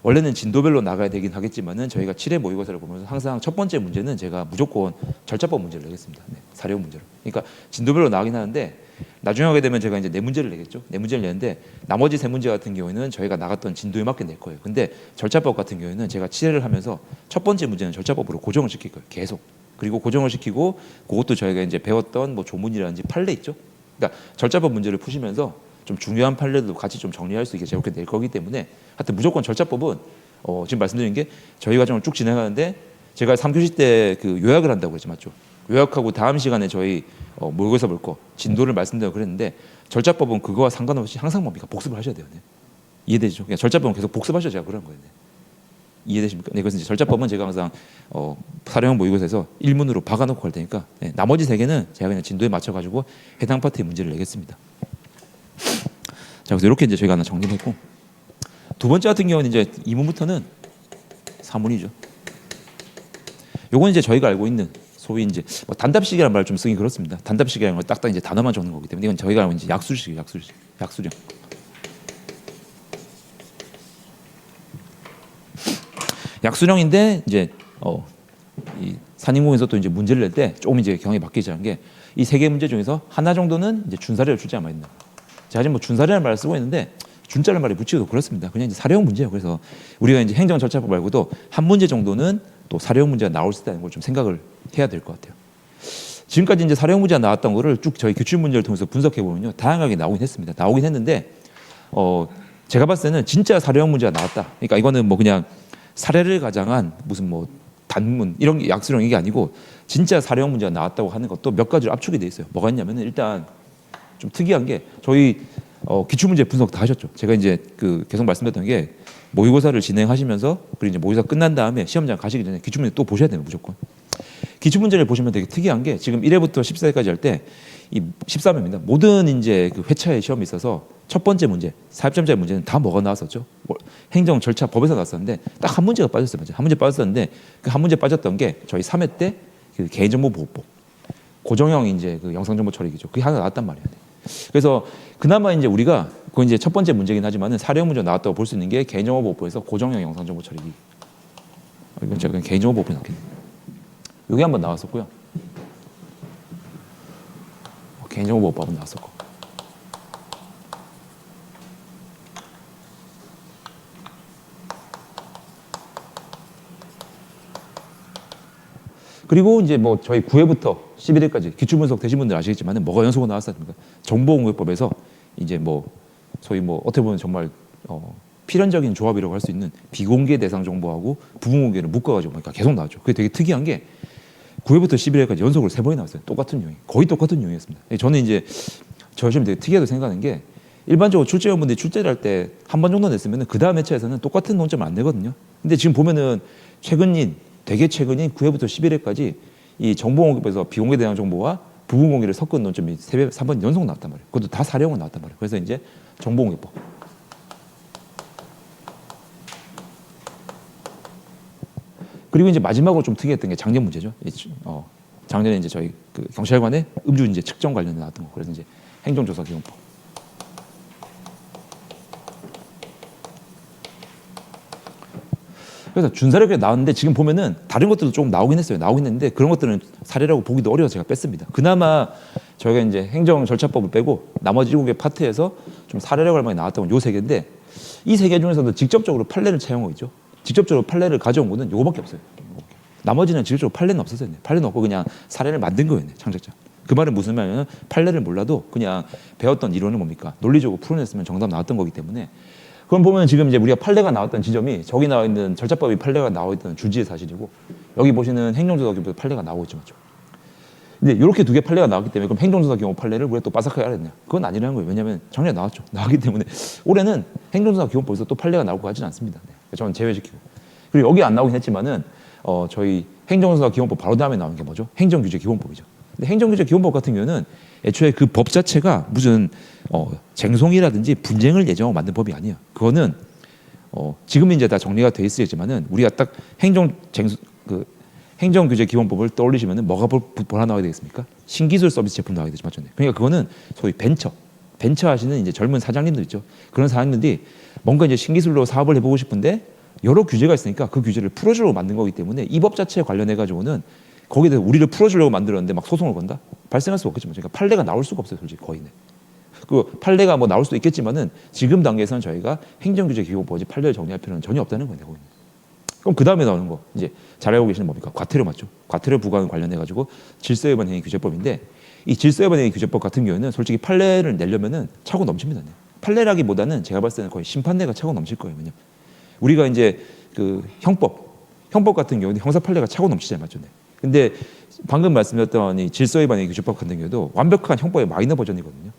원래는 진도별로 나가야 되긴 하겠지만은 저희가 7회 모의고사를 보면서 항상 첫 번째 문제는 제가 무조건 절차법 문제를 내겠습니다. 네, 사료형 문제로. 그러니까 진도별로 나가긴 하는데 나중에 하게 되면 제가 이제 네 문제를 내겠죠. 네 문제를 내는데 나머지 세 문제 같은 경우에는 저희가 나갔던 진도에 맞게 낼 거예요. 근데 절차법 같은 경우에는 제가 7회를 하면서 첫 번째 문제는 절차법으로 고정을 시킬 거예요. 계속. 그리고 고정을 시키고 그것도 저희가 이제 배웠던 뭐 조문이라든지 판례 있죠. 그러니까 절차법 문제를 푸시면서 좀 중요한 판례도 같이 좀 정리할 수 있게 제가 그렇게 낼 거기 때문에 하여튼 무조건 절차법은 지금 말씀드린 게 저희 과정을 쭉 진행하는데 제가 3교시 때 그 요약을 한다고 했죠, 맞죠? 요약하고 다음 시간에 저희 모의고사 볼 거 진도를 말씀드리고 그랬는데 절차법은 그거와 상관없이 항상 뭡니까? 복습을 하셔야 돼요. 네. 이해되죠? 그냥 절차법은 계속 복습하셔야 제가 그런 거예요. 네. 이해되십니까? 네, 그래서 이제 절차법은 제가 항상 사료형 모의고사에서 1문으로 박아놓고 갈 테니까 네, 나머지 세 개는 제가 그냥 진도에 맞춰가지고 해당 파트의 문제를 내겠습니다. 자, 그래서 이렇게 이제 저희가 하나 정리했고 두 번째 같은 경우는 이제 2문부터는 4문이죠. 요건 이제 저희가 알고 있는 소위 이제 뭐 단답식이라는 말을 좀 쓰기 그렇습니다. 단답식이라는 걸 딱딱 이제 단어만 적는 거기 때문에 이건 저희가 알고 있는 약술식이에요. 약수령. 약수령인데 이제 이 산인공에서 또 이제 문제를 낼 때 조금 이제 경향이 바뀌자는 게 이 세 개 문제 중에서 하나 정도는 이제 준사례를 출제 안 된다. 제가 지금 뭐 준사례라는 말을 쓰고 있는데 준자라는 말이 붙이기도 그렇습니다. 그냥 이제 사료형 문제예요. 그래서 우리가 이제 행정 절차법 말고도 한 문제 정도는 또 사료형 문제가 나올 수 있다는 걸 좀 생각을 해야 될 것 같아요. 지금까지 이제 사료형 문제가 나왔던 거를 쭉 저희 기출 문제를 통해서 분석해 보면요, 다양하게 나오긴 했습니다. 나오긴 했는데 제가 봤을 때는 진짜 사료형 문제가 나왔다. 그러니까 이거는 뭐 그냥 사례를 가장한 무슨 뭐 단문 이런 게 약수령 이게 아니고 진짜 사료형 문제가 나왔다고 하는 것도 몇 가지로 압축이 돼 있어요. 뭐가 있냐면은 일단 좀 특이한 게 저희 기출문제 분석 다 하셨죠. 제가 이제 그 계속 말씀드렸던 게 모의고사를 진행하시면서 그리고 이제 모의고사 끝난 다음에 시험장 가시기 전에 기출문제 또 보셔야 돼요, 무조건. 기출문제를 보시면 되게 특이한 게 지금 1회부터 14회까지 할 때 이 13회입니다. 모든 이제 그 회차의 시험이 있어서 첫 번째 문제, 4점짜리 문제는 다 뭐가 나왔었죠? 행정 절차 법에서 나왔었는데 딱 한 문제가 빠졌어요. 한 문제 빠졌었는데 그 한 문제 빠졌던 게 저희 3회 때 그 개인정보보호법 고정형 이제 그 영상정보 처리기죠. 그게 하나 나왔단 말이에요. 그래서 그나마 이제 우리가 그 이제 첫 번째 문제긴 하지만은 사료형 문제 나왔다고 볼 수 있는 게 개인정보보호법에서 고정형 영상정보 처리기. 이건 제가 그냥 개인정보보호법에 넣겠네요. 여기 한번 나왔었고요. 개인정보보호법은 나왔었고. 그리고 이제 뭐 저희 9회부터 11회까지 기출분석 되신 분들 아시겠지만 뭐가 연속으로 나왔습니까? 정보공개법에서 이제 뭐 소위 뭐 어떻게 보면 정말 필연적인 조합이라고 할 수 있는 비공개 대상 정보하고 부분공개를 묶어가지고 그러니까 계속 나왔죠. 그게 되게 특이한 게 9회부터 11회까지 연속으로 3번이 나왔어요. 똑같은 유형, 거의 똑같은 유형이었습니다. 저는 이제 저 시험이 되게 특이하게 생각하는 게 일반적으로 출제위원분들이 출제를 할 때 한 번 정도 냈으면 그 다음 회차에서는 똑같은 논점을 안 내거든요. 근데 지금 보면은 되게 최근인 9회부터 11회까지 이 정보공개법에서 비공개 대상 정보와 부분공개를 섞은 논점이 3번 연속 나왔단 말이에요. 그것도 다 사료형은 나왔단 말이에요. 그래서 이제 정보공개법. 그리고 이제 마지막으로 좀 특이했던 게 작년 문제죠. 작년에 이제 저희 그 경찰관의 음주 이제 측정 관련해 나왔던 거. 그래서 이제 행정조사기본법. 그래서 준사례가 나왔는데 지금 보면은 다른 것들도 조금 나오긴 했어요. 나오긴 했는데 그런 것들은 사례라고 보기도 어려워서 제가 뺐습니다. 그나마 저희가 이제 행정절차법을 빼고 나머지 7개 파트에서 좀 사례라고 할 만한 나왔던 건 요 3개인데 이 3개 중에서도 직접적으로 판례를 차용하고 있죠. 직접적으로 판례를 가져온 거는 요거밖에 없어요. 나머지는 직접적으로 판례는 없었어요. 판례는 없고 그냥 사례를 만든 거예요. 창작자. 그 말은 무슨 말이냐면 판례를 몰라도 그냥 배웠던 이론을 뭡니까? 논리적으로 풀어냈으면 정답 나왔던 거기 때문에 그럼 보면 지금 이제 우리가 판례가 나왔던 지점이 저기 나와 있는 절차법이 판례가 나와 있던 주지의 사실이고 여기 보시는 행정조사기본도 판례가 나오고 있죠. 맞죠? 근데 이렇게 2개 판례가 나왔기 때문에 그럼 행정조사기본 판례를 우리가 또 빠삭하게 알았냐? 그건 아니라는 거예요. 왜냐하면 작년에 나왔죠. 나왔기 때문에 올해는 행정조사기본법에서 또 판례가 나오고 하진 않습니다. 네. 저는 제외시키고. 그리고 여기 안 나오긴 했지만은 저희 행정조사기본법 바로 다음에 나온 게 뭐죠? 행정규제기본법이죠. 근데 행정규제기본법 같은 경우는 애초에 그 법 자체가 무슨 쟁송이라든지 분쟁을 예정하고 만든 법이 아니에요. 그거는 지금은 이제 다 정리가 돼 있겠지만은 우리가 딱 행정규제기본법을 떠올리시면은 뭐가 하나 나와야 되겠습니까? 신기술 서비스 제품 나와야 되죠, 맞죠? 그러니까 그거는 소위 벤처 하시는 이제 젊은 사장님들 있죠. 그런 사장님들이 뭔가 이제 신기술로 사업을 해보고 싶은데 여러 규제가 있으니까 그 규제를 풀어주려고 만든 거기 때문에 이 법 자체에 관련해 가지고는 거기에 대해서 우리를 풀어주려고 만들었는데 막 소송을 건다? 발생할 수가 없겠죠. 그러니까 판례가 나올 수가 없어요, 솔직히 거의는. 그 판례가 뭐 나올 수도 있겠지만은 지금 단계에서는 저희가 행정규제기본법이 판례를 정리할 필요는 전혀 없다는 거예요. 거기는. 그럼 그 다음에 나오는 거 이제 잘 알고 계시는 뭡니까? 과태료 맞죠? 과태료 부과에 관련해 가지고 질서위반 행위 규제법인데 이 질서위반 행위 규제법 같은 경우에는 솔직히 판례를 내려면은 차고 넘칩니다. 판례라기보다는 제가 봤을 때는 거의 심판례가 차고 넘칠 거예요. 왜냐? 우리가 이제 그 형법 같은 경우는 형사 판례가 차고 넘치잖아요, 맞죠? 근데 방금 말씀드렸던 이 질서위반 행위 규제법 같은 경우도 완벽한 형법의 마이너 버전이거든요.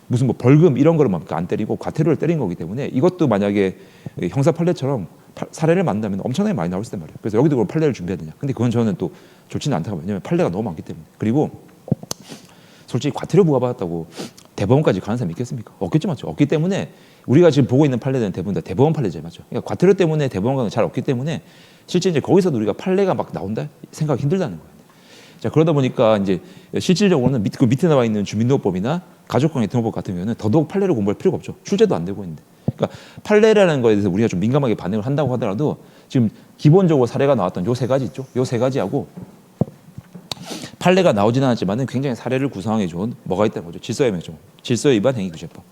무슨 뭐 벌금 이런 거를 막 안 때리고 과태료를 때린 거기 때문에 이것도 만약에 형사 판례처럼 사례를 만나면 엄청나게 많이 나올 단 말이에요. 그래서 여기도 그럼 판례를 준비해야 되냐? 근데 그건 저는 또 좋지는 않다고. 왜냐하면 판례가 너무 많기 때문에. 그리고 솔직히 과태료 부과받았다고 대법원까지 가는 사람이 있겠습니까? 없겠죠, 맞죠? 없기 때문에 우리가 지금 보고 있는 판례들은 대부분 다 대법원 판례죠, 맞죠? 그러니까 과태료 때문에 대법원 가는 잘 없기 때문에 실제 이제 거기서도 우리가 판례가 막 나온다 생각이 힘들다는 거예요. 자, 그러다 보니까 이제 실질적으로는 그 밑에 나와 있는 주민등록법이나 가족관계 등록법 같은 경우는 더더욱 판례를 공부할 필요가 없죠. 출제도 안 되고 있는데. 그러니까 판례라는 거에 대해서 우리가 좀 민감하게 반응을 한다고 하더라도 지금 기본적으로 사례가 나왔던 요 3가지 있죠. 요 3가지하고 판례가 나오지는 않았지만은 굉장히 사례를 구성하기 좋은 뭐가 있다는 거죠. 질서위반 행위규제법.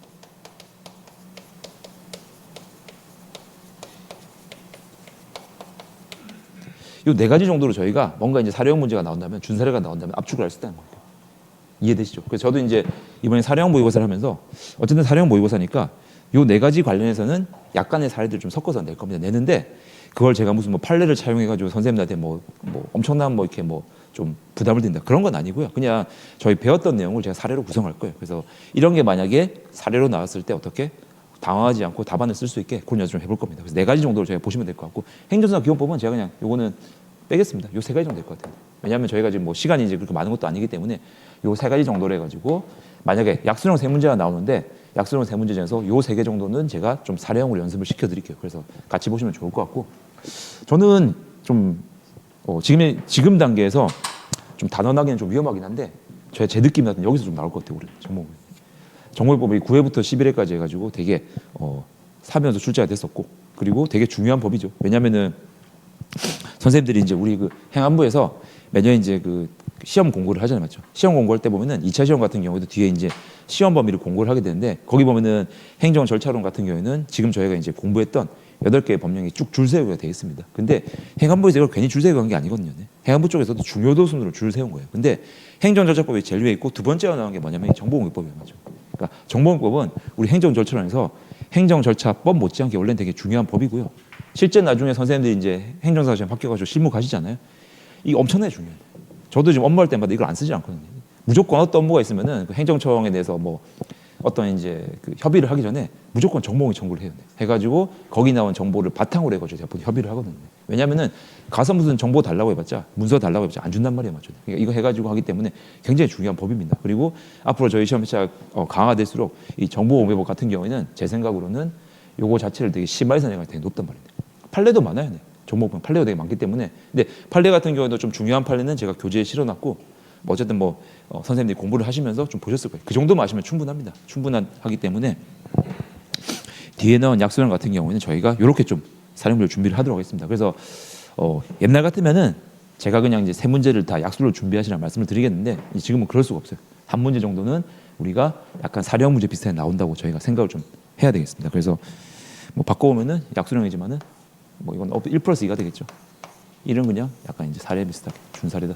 요 4가지 정도로 저희가 뭔가 이제 사례형 문제가 나온다면 준사례가 나온다면 압축을 할 수 있다는 거예요. 이해되시죠? 그래서 저도 이제 이번에 사례형 모의고사를 하면서 어쨌든 사례형 모의고사니까 요 4가지 관련해서는 약간의 사례들을 좀 섞어서 낼 겁니다. 내는데 그걸 제가 무슨 뭐 판례를 차용해가지고 선생님들한테 뭐 엄청난 뭐 이렇게 뭐 좀 부담을 든다 그런 건 아니고요. 그냥 저희 배웠던 내용을 제가 사례로 구성할 거예요. 그래서 이런 게 만약에 사례로 나왔을 때 어떻게 당황하지 않고 답안을 쓸 수 있게 그런 연습을 해볼 겁니다. 그래서 4가지 정도를 저희가 보시면 될 것 같고 행정조사기본법은 제가 그냥 요거는 빼겠습니다. 요 3가지 정도 될 것 같아요. 왜냐하면 저희가 지금 뭐 시간이 이제 그렇게 많은 것도 아니기 때문에 요 3가지 정도로 해가지고 만약에 약수령 3문제가 나오는데 약수령 3문제 중에서 요 3개 정도는 제가 좀 사례형으로 연습을 시켜드릴게요. 그래서 같이 보시면 좋을 것 같고 저는 좀 지금 단계에서 좀 단언하기는 좀 위험하긴 한데 제 느낌은 여기서 좀 나올 것 같아요. 우리 정보법이 9회부터 11회까지 해가지고 되게 사면서 출제가 됐었고 그리고 되게 중요한 법이죠. 왜냐하면은 선생님들이 이제 우리 그 행안부에서 매년 이제 그 시험 공고를 하잖아요, 맞죠? 시험 공고할 때 보면은 2차 시험 같은 경우에도 뒤에 이제 시험 범위를 공고를 하게 되는데 거기 보면은 행정 절차론 같은 경우에는 지금 저희가 이제 공부했던 8개의 법령이 쭉 줄 세우게 되어 있습니다. 근데 행안부에서 이걸 괜히 줄 세우고 한 게 아니거든요. 행안부 쪽에서도 중요도 순으로 줄 세운 거예요. 근데 행정절차법이 제일 위에 있고 두 번째가 나온 게 뭐냐면 정보공개법이에요, 맞죠? 그러니까 정보공개법은 우리 행정절차론에서 행정절차법 못지않게 원래는 되게 중요한 법이고요. 실제 나중에 선생님들이 이제 행정사 시험 합격하시고 실무 가시잖아요. 이게 엄청나게 중요해요. 저도 지금 업무할 때마다 이걸 안 쓰지 않거든요. 무조건 어떤 업무가 있으면은 그 행정청에 대해서 뭐 어떤 이제 그 협의를 하기 전에 무조건 정보공개 청구를 해요. 해가지고 거기 나온 정보를 바탕으로 해가지고 제가 협의를 하거든요. 왜냐하면은 가서 무슨 정보 달라고 해봤자 문서 달라고 해봤자 안 준단 말이에요, 맞죠? 그러니까 이거 해가지고 하기 때문에 굉장히 중요한 법입니다. 그리고 앞으로 저희 시험 회차 강화될수록 이 정보공개법 같은 경우에는 제 생각으로는 요거 자체를 되게 심화해서 내가 되게 높단 말입니다. 판례도 많아요. 종목 판례가 되게 많기 때문에. 근데 판례 같은 경우에도 좀 중요한 판례는 제가 교재에 실어놨고 뭐 어쨌든 뭐 선생님들이 공부를 하시면서 좀 보셨을 거예요. 그 정도만 아시면 충분합니다. 충분하기 때문에 뒤에 나온 약수량 같은 경우에는 저희가 이렇게 좀 사령부를 준비를 하도록 하겠습니다. 그래서 옛날 같으면은 제가 그냥 이제 세 문제를 다 약수로 준비하시라는 말씀을 드리겠는데 지금은 그럴 수가 없어요. 한 문제 정도는 우리가 약간 사령 문제 비슷하게 나온다고 저희가 생각을 좀 해야 되겠습니다. 그래서 뭐 바꿔오면은 약수량이지만은 뭐 이건 1+2가 되겠죠. 이런 그냥 약간 이제 사례 비슷하게 준사례다.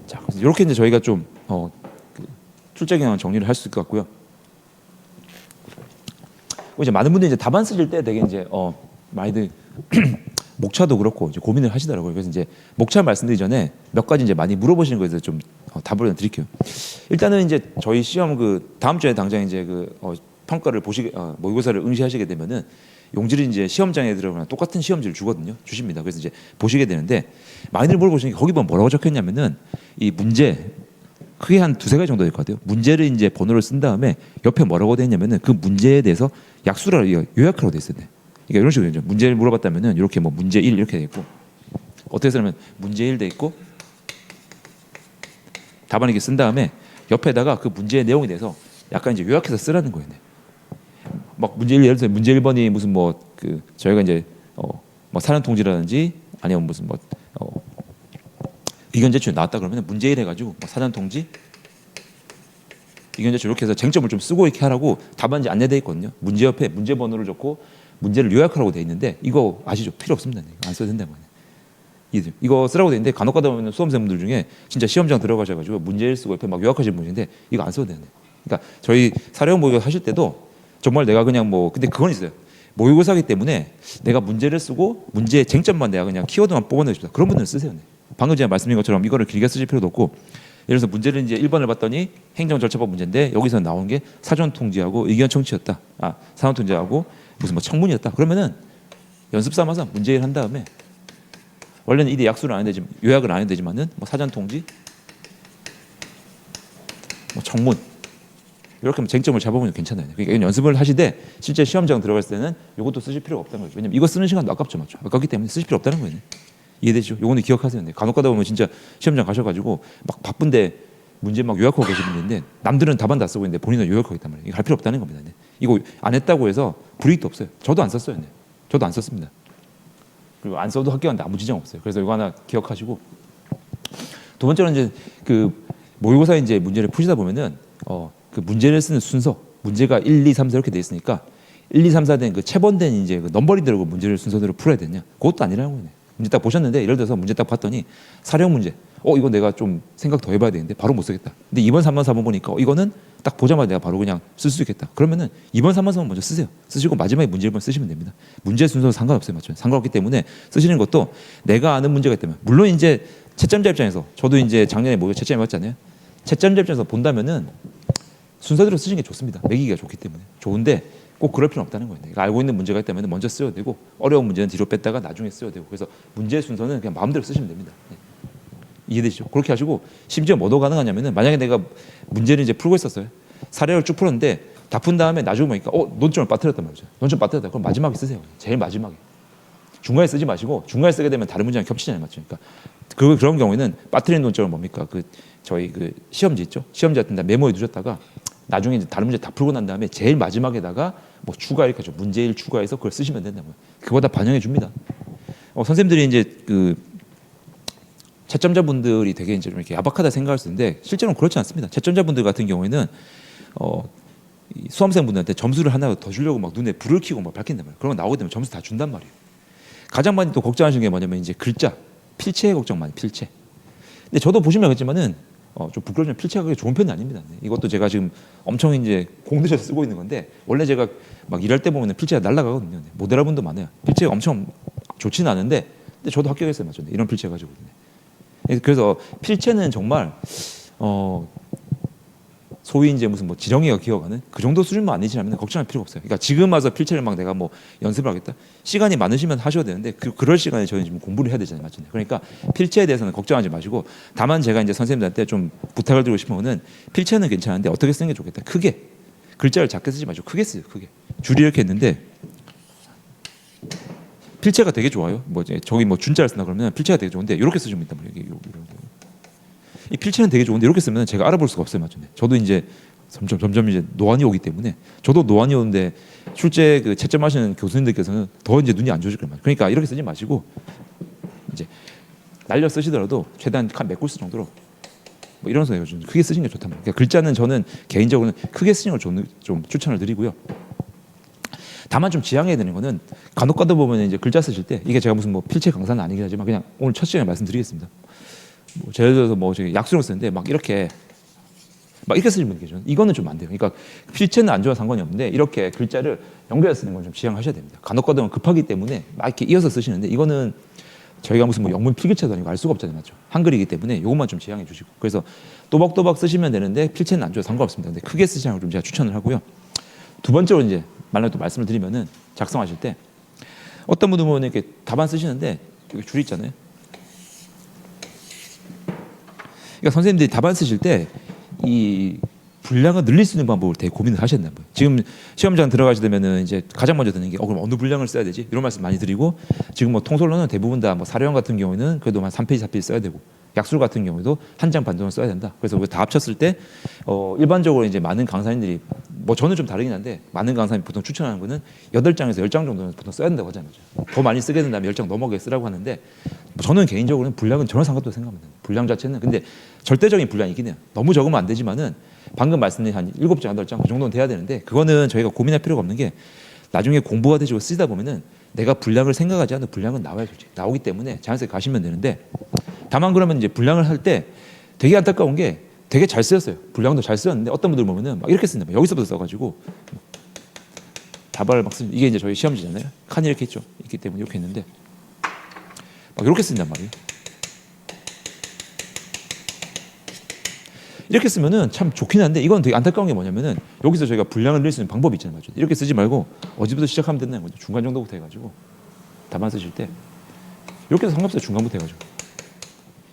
자, 그래서 이렇게 이제 저희가 좀 출제 경향 정리를 할 수 있을 것 같고요. 이제 많은 분들이 이제 답안 쓰실 때 되게 이제 많이들 목차도 그렇고 이제 고민을 하시더라고요. 그래서 이제 목차 말씀드리기 전에 몇 가지 이제 많이 물어보시는 거에 대해서 좀 답을 드릴게요. 일단은 이제 저희 시험 그 다음 주에 당장 이제 평가를 보시게 모의고사를 응시하시게 되면은 용지를 이제 시험장에 들어가면 똑같은 시험지를 주십니다. 그래서 이제 보시게 되는데 많이들 물어보시는 게 거기 보면 뭐라고 적혀있냐면은 이 문제 크게 한 두세 가지 정도 될 것 같아요. 문제를 이제 번호를 쓴 다음에 옆에 뭐라고 되어 있냐면은 그 문제에 대해서 약수라 요약하라고 되어 있어요. 그러니까 이런 식으로 문제를 물어봤다면은 이렇게 뭐 문제 1 이렇게 돼 있고 어떻게 쓰냐면 문제 1 돼 있고 답안 이렇게 쓴 다음에 옆에다가 그 문제의 내용에 대해서 약간 이제 요약해서 쓰라는 거예요. 막 문제 1 예를 들어서 문제 1번이 무슨 뭐 그 저희가 이제 뭐 사전 통지라든지 아니면 무슨 뭐 의견 제출 나왔다 그러면 문제 1 해가지고 뭐 사전 통지 의견 제출 이렇게 해서 쟁점을 좀 쓰고 이렇게 하라고 답안지 안내돼 있거든요. 문제 옆에 문제 번호를 적고 문제를 요약하라고 돼 있는데 이거 아시죠? 필요 없습니다. 안 써도 된다고. 이거 쓰라고 돼 있는데 간혹 가다 보면 수험생분들 중에 진짜 시험장 들어가셔가지고 문제를 쓰고 옆에 막 요약하시는 분인데 이거 안 써도 되는데. 그러니까 저희 사례형 모의고사 하실 때도 정말 내가 그냥 뭐 근데 그건 있어요. 모의고사기 때문에 내가 문제를 쓰고 문제의 쟁점만 내가 그냥 키워드만 뽑아내고 싶다. 그런 분들은 쓰세요. 방금 제가 말씀드린 것처럼 이거를 길게 쓰실 필요도 없고 예를 들어서 문제를 이제 1번을 봤더니 행정절차법 문제인데 여기서 나온 게 사전 통지하고 의견 청취였다. 사전 통지하고 무슨 뭐 청문이었다. 그러면은 연습 삼아서 문제 1 한 다음에 원래는 이게 약수를 안 해도 되지만 요약을 안 해도 되지만은 뭐 사전 통지, 뭐 청문 이렇게 하면 쟁점을 잡아보면 괜찮아요. 그러니까 연습을 하시되 실제 시험장 들어갔을 때는 이것도 쓰실 필요가 없다는 거죠. 왜냐면 이거 쓰는 시간도 아깝죠, 맞죠? 아깝기 때문에 쓰실 필요 없다는 거예요. 이해되죠? 요거는 기억하세요. 간혹 가다 보면 진짜 시험장 가셔가지고 막 바쁜데 문제 막 요약하고 계시는 분인데 남들은 답안 다 쓰고 있는데 본인은 요약하고 있단 말이에요. 이거 할 필요 없다는 겁니다. 이거 안 했다고 해서 불이익도 없어요. 저도 안 썼어요. 저도 안 썼습니다. 그리고 안 써도 학교 갔는데 아무 지장 없어요. 그래서 이거 하나 기억하시고 두 번째는 이제 그 모의고사 이제 문제를 푸시다 보면은 그 문제를 쓰는 순서 문제가 1, 2, 3, 4 이렇게 돼 있으니까 1, 2, 3, 4 된 그 체번된 이제 그 넘버링대로 문제를 순서대로 풀어야 되냐? 그것도 아니라는 거예요. 문제 딱 보셨는데 예를 들어서 문제 딱 봤더니 사령 문제. 이거 내가 좀 생각 더 해봐야 되는데 바로 못 쓰겠다. 근데 2번, 3번, 4번 보니까 이거는 딱 보자마자 내가 바로 그냥 쓸 수 있겠다. 그러면은 2번, 3번, 4번 먼저 쓰세요. 쓰시고 마지막에 문제 1번 쓰시면 됩니다. 문제 순서는 상관없어요, 맞죠? 상관없기 때문에 쓰시는 것도 내가 아는 문제가 있다면 물론 이제 채점자 입장에서 저도 이제 작년에 뭐 채점해 봤잖아요. 채점자 입장에서 본다면은 순서대로 쓰시는 게 좋습니다. 매기기가 좋기 때문에 좋은데 꼭 그럴 필요는 없다는 거예요. 내가 알고 있는 문제가 있다면 먼저 써야 되고 어려운 문제는 뒤로 뺐다가 나중에 써야 되고 그래서 문제 순서는 그냥 마음대로 쓰시면 됩니다. 이해되시죠? 그렇게 하시고 심지어 뭐도 가능하냐면은 만약에 내가 문제를 이제 풀고 있었어요. 사례를 쭉 풀었는데 다 푼 다음에 나중에 보니까 논점을 빠뜨렸단 말이죠. 논점 빠뜨렸다. 그럼 마지막에 쓰세요. 제일 마지막에. 중간에 쓰지 마시고 중간에 쓰게 되면 다른 문제랑 겹치잖아요, 맞죠? 그러니까 그런 경우에는 빠뜨린 논점은 뭡니까? 저희 시험지 있죠? 시험지 같은 데 메모에 두셨다가 나중에 이제 다른 문제 다 풀고 난 다음에 제일 마지막에다가 뭐 추가 이렇게 하죠. 문제 1 추가해서 그걸 쓰시면 된다고요. 그거 다 반영해 줍니다. 선생님들이 이제 채점자분들이 되게 이제 좀 이렇게 야박하다 생각할 수 있는데 실제로는 그렇지 않습니다. 채점자분들 같은 경우에는 이 수험생분들한테 점수를 하나 더 주려고 막 눈에 불을 켜고 막 밝힌단 말이에요. 그러면 나오게 되면 점수 다 준단 말이에요. 가장 많이 또 걱정하시는 게 뭐냐면 이제 글자, 필체 걱정 많이 필체. 근데 저도 보시면 알겠지만은 좀 부끄러우면 필체가 그렇게 좋은 편이 아닙니다. 이것도 제가 지금 엄청 이제 공들여서 쓰고 있는 건데 원래 제가 막 일할 때 보면 필체가 날아가거든요. 못 알아본 분도 많아요. 필체가 엄청 좋지는 않은데 근데 저도 합격했어요, 맞죠? 이런 필체 가지고. 그래서 필체는 정말 소위 이제 무슨 뭐 지렁이가 기어가는 그 정도 수준만 아니시라면 걱정할 필요가 없어요. 그러니까 지금 와서 필체를 막 내가 뭐 연습을 하겠다. 시간이 많으시면 하셔야 되는데 그럴 시간에 저희는 지금 공부를 해야 되잖아요, 맞죠? 그러니까 필체에 대해서는 걱정하지 마시고 다만 제가 이제 선생님들한테 좀 부탁을 드리고 싶은 거는 필체는 괜찮은데 어떻게 쓰는 게 좋겠다. 크게 글자를 작게 쓰지 마시고 크게 쓰요. 크게 줄이 이렇게 있는데 필체가 되게 좋아요. 뭐 이제 저기 뭐 준자를 쓴다 그러면 필체가 되게 좋은데 이렇게 쓰시면 있단 말이에요. 이 필체는 되게 좋은데 이렇게 쓰면 제가 알아볼 수가 없어요, 맞죠? 저도 이제 점점 이제 노안이 오기 때문에 저도 노안이 오는데 실제 그 채점하시는 교수님들께서는 더 이제 눈이 안 좋으실 거예요. 그러니까 이렇게 쓰지 마시고 이제 날려 쓰시더라도 최대한 한 몇 글씨 정도로 뭐 이런 식으로 좀 크게 쓰시는 게 좋단 말이에요. 그러니까 글자는 저는 개인적으로는 크게 쓰시는 걸 좀 추천을 드리고요. 다만 좀 지양해야 되는 거는 간혹 가다 보면 이제 글자 쓰실 때 이게 제가 무슨 뭐 필체 강사는 아니긴 하지만 그냥 오늘 첫 시간에 말씀드리겠습니다. 뭐 예를 들어서 뭐 저기 약수령 쓰는데 막 이렇게 쓰시는 분이 계셔. 이거는 좀 안 돼요. 그러니까 필체는 안 좋아 상관이 없는데 이렇게 글자를 연결해서 쓰는 건 좀 지양하셔야 됩니다. 간혹 가다 보면 급하기 때문에 막 이렇게 이어서 쓰시는데 이거는 저희가 무슨 뭐 영문 필기체도 아니고 알 수가 없잖아요, 맞죠? 한글이기 때문에 이것만 좀 지양해 주시고 그래서 또박또박 쓰시면 되는데 필체는 안 좋아 상관없습니다. 근데 크게 쓰시는 걸 좀 제가 추천을 하고요. 두 번째로 이제 만약에 또 말씀을 드리면은 작성하실 때 어떤 분은 보면 이렇게 답안 쓰시는데 여기 줄이 있잖아요. 그러니까 선생님들이 답안 쓰실 때 이 분량을 늘릴 수 있는 방법을 되게 고민을 하셨나 봐요. 지금 시험장 들어가시게 되면은 이제 가장 먼저 드는 게 그럼 어느 분량을 써야 되지? 이런 말씀 많이 드리고 지금 뭐 통솔로는 대부분 다 뭐 사료형 같은 경우에는 그래도 한 3페이지 4페이지 써야 되고 약술 같은 경우에도 한 장 반 정도 써야 된다. 그래서 다 합쳤을 때 일반적으로 이제 많은 강사님들이 뭐 저는 좀 다르긴 한데 많은 강사님 보통 추천하는 거는 8장에서 10장 정도는 보통 써야 된다고 하잖아요. 더 많이 쓰게 된다면 10장 넘어게 쓰라고 하는데 저는 개인적으로는 분량은 전혀 상관없다고 생각합니다. 분량 자체는 근데 절대적인 분량이 있긴 해요. 너무 적으면 안 되지만은 방금 말씀드린 한 7장, 8장 그 정도는 돼야 되는데 그거는 저희가 고민할 필요가 없는 게 나중에 공부가 되시고 쓰다 보면은 내가 분량을 생각하지 않는 분량은 나와요. 솔직히. 나오기 때문에 자연스럽게 가시면 되는데 다만 그러면 이제 분량을 할 때 되게 안타까운 게 되게 잘 쓰였어요. 분량도 잘 쓰였는데 어떤 분들 보면은 막 이렇게 쓴다. 여기서부터 써가지고 답을 막 쓰는 이게 이제 저희 시험지잖아요. 칸이 이렇게 있죠. 있기 때문에 이렇게 했는데 막 이렇게 쓴단 말이에요. 이렇게 쓰면은 참 좋긴 한데 이건 되게 안타까운 게 뭐냐면은 여기서 저희가 분량을 늘릴 수 있는 방법이 있잖아요. 맞죠? 이렇게 쓰지 말고 어디부터 시작하면 된다는 거죠. 중간 정도부터 해가지고 답안 쓰실 때 이렇게 해서 상관없어요. 중간부터 해가지고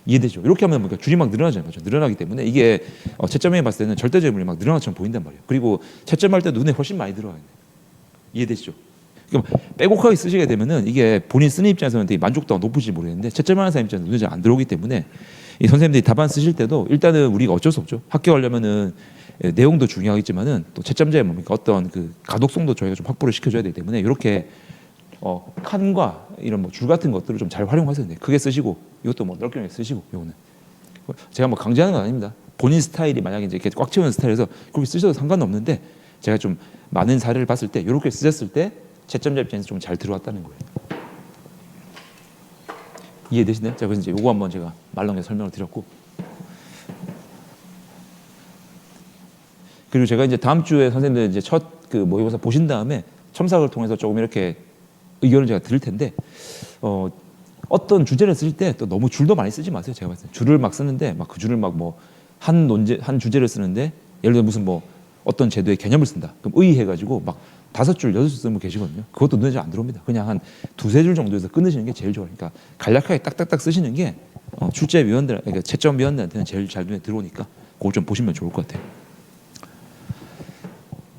이해되죠? 이렇게 하면 뭔가 줄이 막 늘어나잖아요. 맞죠? 늘어나기 때문에 이게 채점에 봤을 때는 절대적인 물이 막 늘어난 것처럼 보인단 말이에요. 그리고 채점할 때 눈에 훨씬 많이 들어와요. 이해되시죠? 그러니까 빼곡하게 쓰시게 되면은 이게 본인 쓰는 입장에서는 되게 만족도가 높을지 모르겠는데 채점하는 사람 입장에서 눈에 잘 안 들어오기 때문에 이 선생님들이 답안 쓰실 때도 일단은 우리가 어쩔 수 없죠. 합격하려면은 내용도 중요하겠지만은 또 채점자의 뭡니까 어떤 그 가독성도 저희가 좀 확보를 시켜줘야 되기 때문에 이렇게 칸과 이런 뭐 줄 같은 것들을 좀 잘 활용하세요. 크게 쓰시고 이것도 뭐 넓게 쓰시고 요거는 제가 뭐 강제하는 건 아닙니다. 본인 스타일이 만약에 이제 이렇게 꽉 채우는 스타일에서 그렇게 쓰셔도 상관없는데 제가 좀 많은 사례를 봤을 때 이렇게 쓰셨을 때 채점자 입장에서 좀 잘 들어왔다는 거예요. 이해되시나요? 자, 그래서 이제 요거 한번 제가 말랑에 설명을 드렸고 그리고 제가 이제 다음 주에 선생님들 이제 첫 그 모의고사 보신 다음에 첨삭을 통해서 조금 이렇게 의견을 제가 드릴 텐데 어떤 주제를 쓸 때 또 너무 줄도 많이 쓰지 마세요. 제가 봤을 때 줄을 막 쓰는데 막 그 줄을 막 뭐 한 주제를 쓰는데 예를 들어 무슨 뭐 어떤 제도의 개념을 쓴다. 그럼 의해가지고 막 5줄, 6줄 쓰는 분 계시거든요. 그것도 눈에 잘 안 들어옵니다. 그냥 한 2-3줄 정도에서 끊으시는 게 제일 좋아요. 그러니까 간략하게 딱딱딱 쓰시는 게 출제위원들, 그러니까 채점위원들한테는 제일 잘 눈에 들어오니까 그걸 좀 보시면 좋을 것 같아요.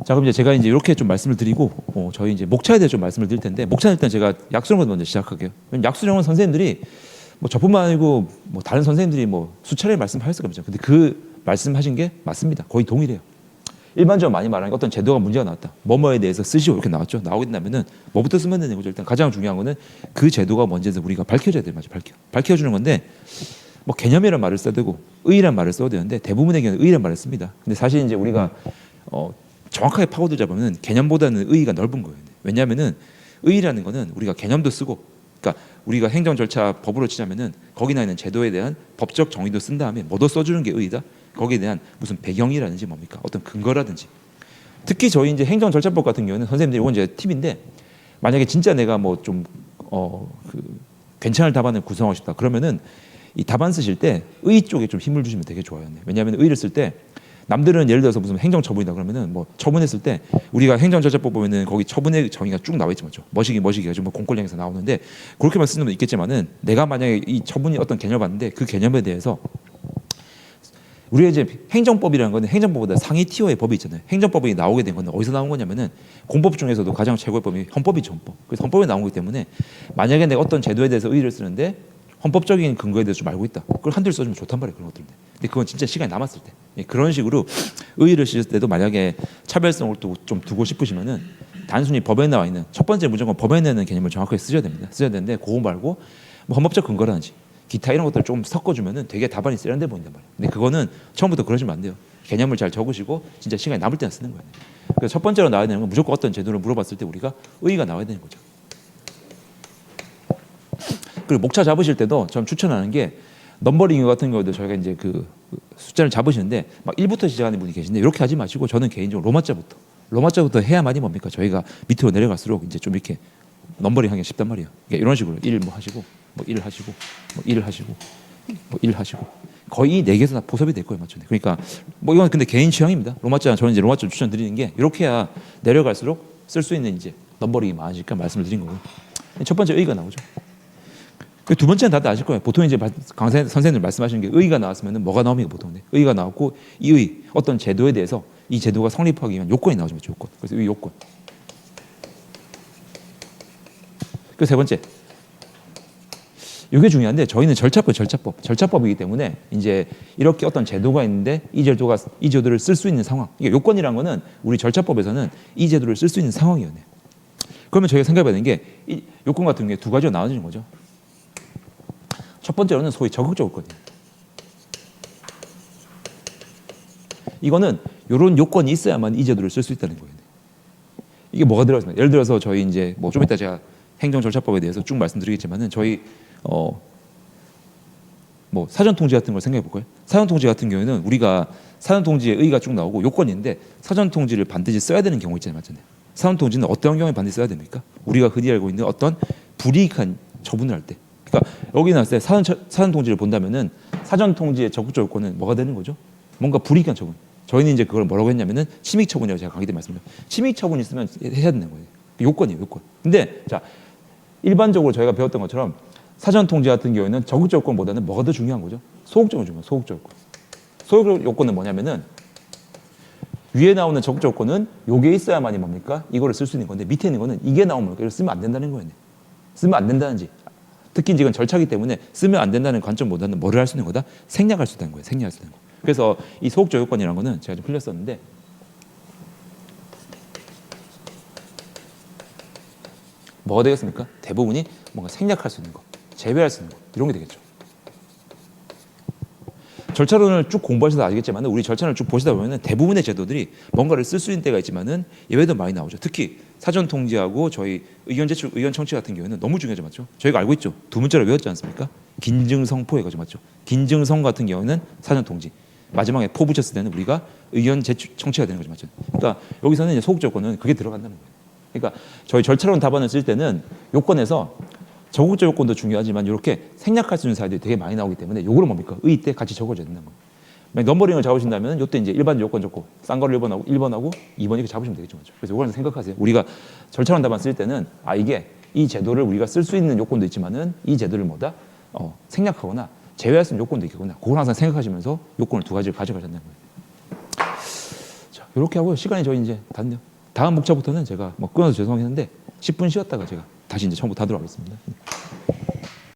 자, 그럼 이제 제가 이제 이렇게 좀 말씀을 드리고 저희 이제 목차에 대해 좀 말씀을 드릴 텐데 목차는 일단 제가 약수령부터 먼저 시작할게요. 약수령은 선생님들이 뭐 저뿐만 아니고 뭐 다른 선생님들이 뭐 수차례 말씀할 수가 없죠. 근데 그 말씀하신 게 맞습니다. 거의 동일해요. 일반적으로 많이 말하는 게 어떤 제도가 문제가 나왔다. 뭐뭐에 대해서 쓰시오 이렇게 나왔죠. 나오게 된다면은 뭐부터 쓰면 되는 거죠. 일단 가장 중요한 거는 그 제도가 뭔지에서 우리가 밝혀줘야 돼요. 맞죠? 밝혀주는 건데 뭐 개념이란 말을 써야 되고 의의란 말을 써야 되는데 대부분의 경우는 의의란 말을 씁니다. 근데 사실 이제 우리가 정확하게 파고들자 보면 개념보다는 의의가 넓은 거예요. 왜냐하면은 의의라는 거는 우리가 개념도 쓰고, 그러니까 우리가 행정 절차 법으로 치자면은 거기나 있는 제도에 대한 법적 정의도 쓴 다음에 뭐도 써주는 게 의의다. 거기에 대한 무슨 배경이라든지 뭡니까 어떤 근거라든지. 특히 저희 이제 행정 절차법 같은 경우는 선생님들이 이건 이제 팁인데 만약에 진짜 내가 뭐 좀 괜찮을 답안을 구성하고 싶다 그러면은 이 답안 쓰실 때 의의 쪽에 좀 힘을 주시면 되게 좋아요. 왜냐하면 의의를 쓸 때 남들은 예를 들어서 무슨 행정 처분이다 그러면은 뭐 처분했을 때 우리가 행정절차법 보면은 거기 처분의 정의가 쭉 나와 있죠, 맞죠? 머시기 가지고 뭐 공권력에서 나오는데 그렇게만 쓰는 분 있겠지만은 내가 만약에 이 처분이 어떤 개념을 봤는데 그 개념에 대해서 우리가 이제 행정법이라는 거는 행정법보다 상위 티어의 법이 있잖아요. 행정법이 나오게 된 건 어디서 나온 거냐면은 공법 중에서도 가장 최고의 법이 헌법이죠, 헌법. 그래서 헌법에 나온 거기 때문에 만약에 내가 어떤 제도에 대해서 의의를 쓰는데 헌법적인 근거에 대해서 좀 알고 있다. 그걸 한줄 써주면 좋단 말이에요, 그런 것들인데. 근데 그건 진짜 시간이 남았을 때. 예, 그런 식으로 의의를 쓰실 때도 만약에 차별성을 좀 두고 싶으시면은 단순히 법에 나와 있는 첫 번째 무조건 법에 내는 개념을 정확하게 쓰셔야 됩니다. 쓰셔야 되는데 그거 말고 뭐 헌법적 근거라든지 기타 이런 것들을 좀 섞어주면은 되게 답안이 세련돼 보인단 말이에요. 근데 그거는 처음부터 그러시면 안 돼요. 개념을 잘 적으시고 진짜 시간이 남을 때는 쓰는 거예요. 그래서 첫 번째로 나와야 되는 건 무조건 어떤 제도를 물어봤을 때 우리가 의의가 나와야 되는 거죠. 그리고 목차 잡으실 때도 좀 추천하는 게 넘버링 같은 경우도 저희가 이제 그 숫자를 잡으시는데 막 1부터 시작하는 분이 계신데 이렇게 하지 마시고 저는 개인적으로 로마자부터 해야만이 뭡니까? 저희가 밑으로 내려갈수록 이제 좀 이렇게 넘버링 하기가 쉽단 말이에요. 그러니까 이런 식으로 1 뭐 하시고 뭐 1 하시고 뭐 1 하시고 뭐 1 하시고 거의 4개에서 다 포섭이 될 거예요, 맞죠? 그러니까 뭐 이건 근데 개인 취향입니다. 로마자 저는 이제 로마자 추천드리는 게 이렇게 해야 내려갈수록 쓸 수 있는 이제 넘버링이 많으니까 말씀을 드린 거고요. 첫 번째 의의가 나오죠. 두 번째는 다들 아실 거예요. 보통 이제 강사 선생님들 말씀하시는 게 의의가 나왔으면 뭐가 나옵니까 보통? 의의가 나왔고 이 의의 어떤 제도에 대해서 이 제도가 성립하기 위한 요건이 나오죠, 요건. 그래서 이 요건. 그 세 번째. 이게 중요한데 저희는 절차법이기 때문에 이제 이렇게 어떤 제도가 있는데 이 제도를 쓸 수 있는 상황. 이게 요건이란 거는 우리 절차법에서는 이 제도를 쓸 수 있는 상황이었네요. 그러면 저희가 생각해야 되는 게 이 요건 같은 게 두 가지로 나눠지는 거죠. 첫 번째로는 소위 적극적 요건이에요. 이거는 이런 요건이 있어야만 이 제도를 쓸 수 있다는 거예요. 이게 뭐가 들어있습니까? 예를 들어서 저희 이제 뭐 좀 이따 제가 행정절차법에 대해서 쭉 말씀드리겠지만은 저희 뭐 사전통지 같은 걸 생각해 볼까요? 사전통지 같은 경우에는 우리가 사전통지에 의의가 쭉 나오고 요건인데 사전통지를 반드시 써야 되는 경우 있잖아요, 맞잖아요. 사전통지는 어떤 경우에 반드시 써야 됩니까? 우리가 흔히 알고 있는 어떤 불이익한 처분을 할 때. 그러니까 여기 나왔을 때 사전통지를 본다면은 사전통지의 적극적 요건은 뭐가 되는 거죠? 뭔가 불이익한 처분. 저희는 이제 그걸 뭐라고 했냐면은 침익처분이라고 제가 강의 때 말씀드렸어요. 침익처분이 있으면 해야 되는 거예요. 요건이에요, 요건. 근데 자 일반적으로 저희가 배웠던 것처럼 사전통지 같은 경우에는 적극적 요건보다는 뭐가 더 중요한 거죠? 소극적으로 중요해요. 소극적 요건. 소극적 요건은 뭐냐면은 위에 나오는 적극적 요건은 요게 있어야만이 뭡니까? 이거를 쓸 수 있는 건데 밑에 있는 거는 이게 나오면 이걸 쓰면 안 된다는 거예요. 쓰면 안 된다는지. 특히 이건 절차이기 때문에 쓰면 안 된다는 관점보다는 뭐를 할 수 있는 거다? 생략할 수 있다는 거예요. 생략할 수 있는 거. 그래서 이 소극적 요건이라는 거는 제가 좀 흘렸었는데 뭐가 되겠습니까? 대부분이 뭔가 생략할 수 있는 거, 제외할 수 있는 거 이런 게 되겠죠. 절차론을 쭉 공부하셔서 아시겠지만 우리 절차를 쭉 보시다 보면 대부분의 제도들이 뭔가를 쓸 수 있는 때가 있지만은 예외도 많이 나오죠. 특히 사전 통지하고 저희 의견 제출, 의견 청취 같은 경우에는 너무 중요하죠, 맞죠? 저희가 알고 있죠. 두 문자로 외웠지 않습니까? 긴증성포 이거죠, 맞죠? 긴증성 같은 경우는 사전 통지, 마지막에 포 붙였을 때는 우리가 의견 제출 청취가 되는 거죠, 맞죠? 그러니까 여기서는 이제 소극 조건은 그게 들어간다는 거예요. 그러니까 저희 절차론 답안을 쓸 때는 요건에서 적극적 요건도 중요하지만 이렇게 생략할 수 있는 사례들이 되게 많이 나오기 때문에 요거를 뭡니까? 의의 때 같이 적어줘야 된다는 거예요. 만약 넘버링을 잡으신다면 요때 이제 일반 요건 적고 싼 거를 1번하고 2번 이렇게 잡으시면 되겠죠. 그래서 요거는 생각하세요. 우리가 절차론 답안 쓸 때는 이게 이 제도를 우리가 쓸 수 있는 요건도 있지만은 이 제도를 뭐다? 생략하거나 제외할 수 있는 요건도 있겠구나. 그걸 항상 생각하시면서 요건을 두 가지를 가져가야 된다는 거예요. 자, 이렇게 하고요. 시간이 저희 이제 다 됐네요. 다음 목차부터는 제가 뭐 끊어서 죄송했는데 10분 쉬었다가 제가 다시 이제 처음부터 하도록 하겠습니다.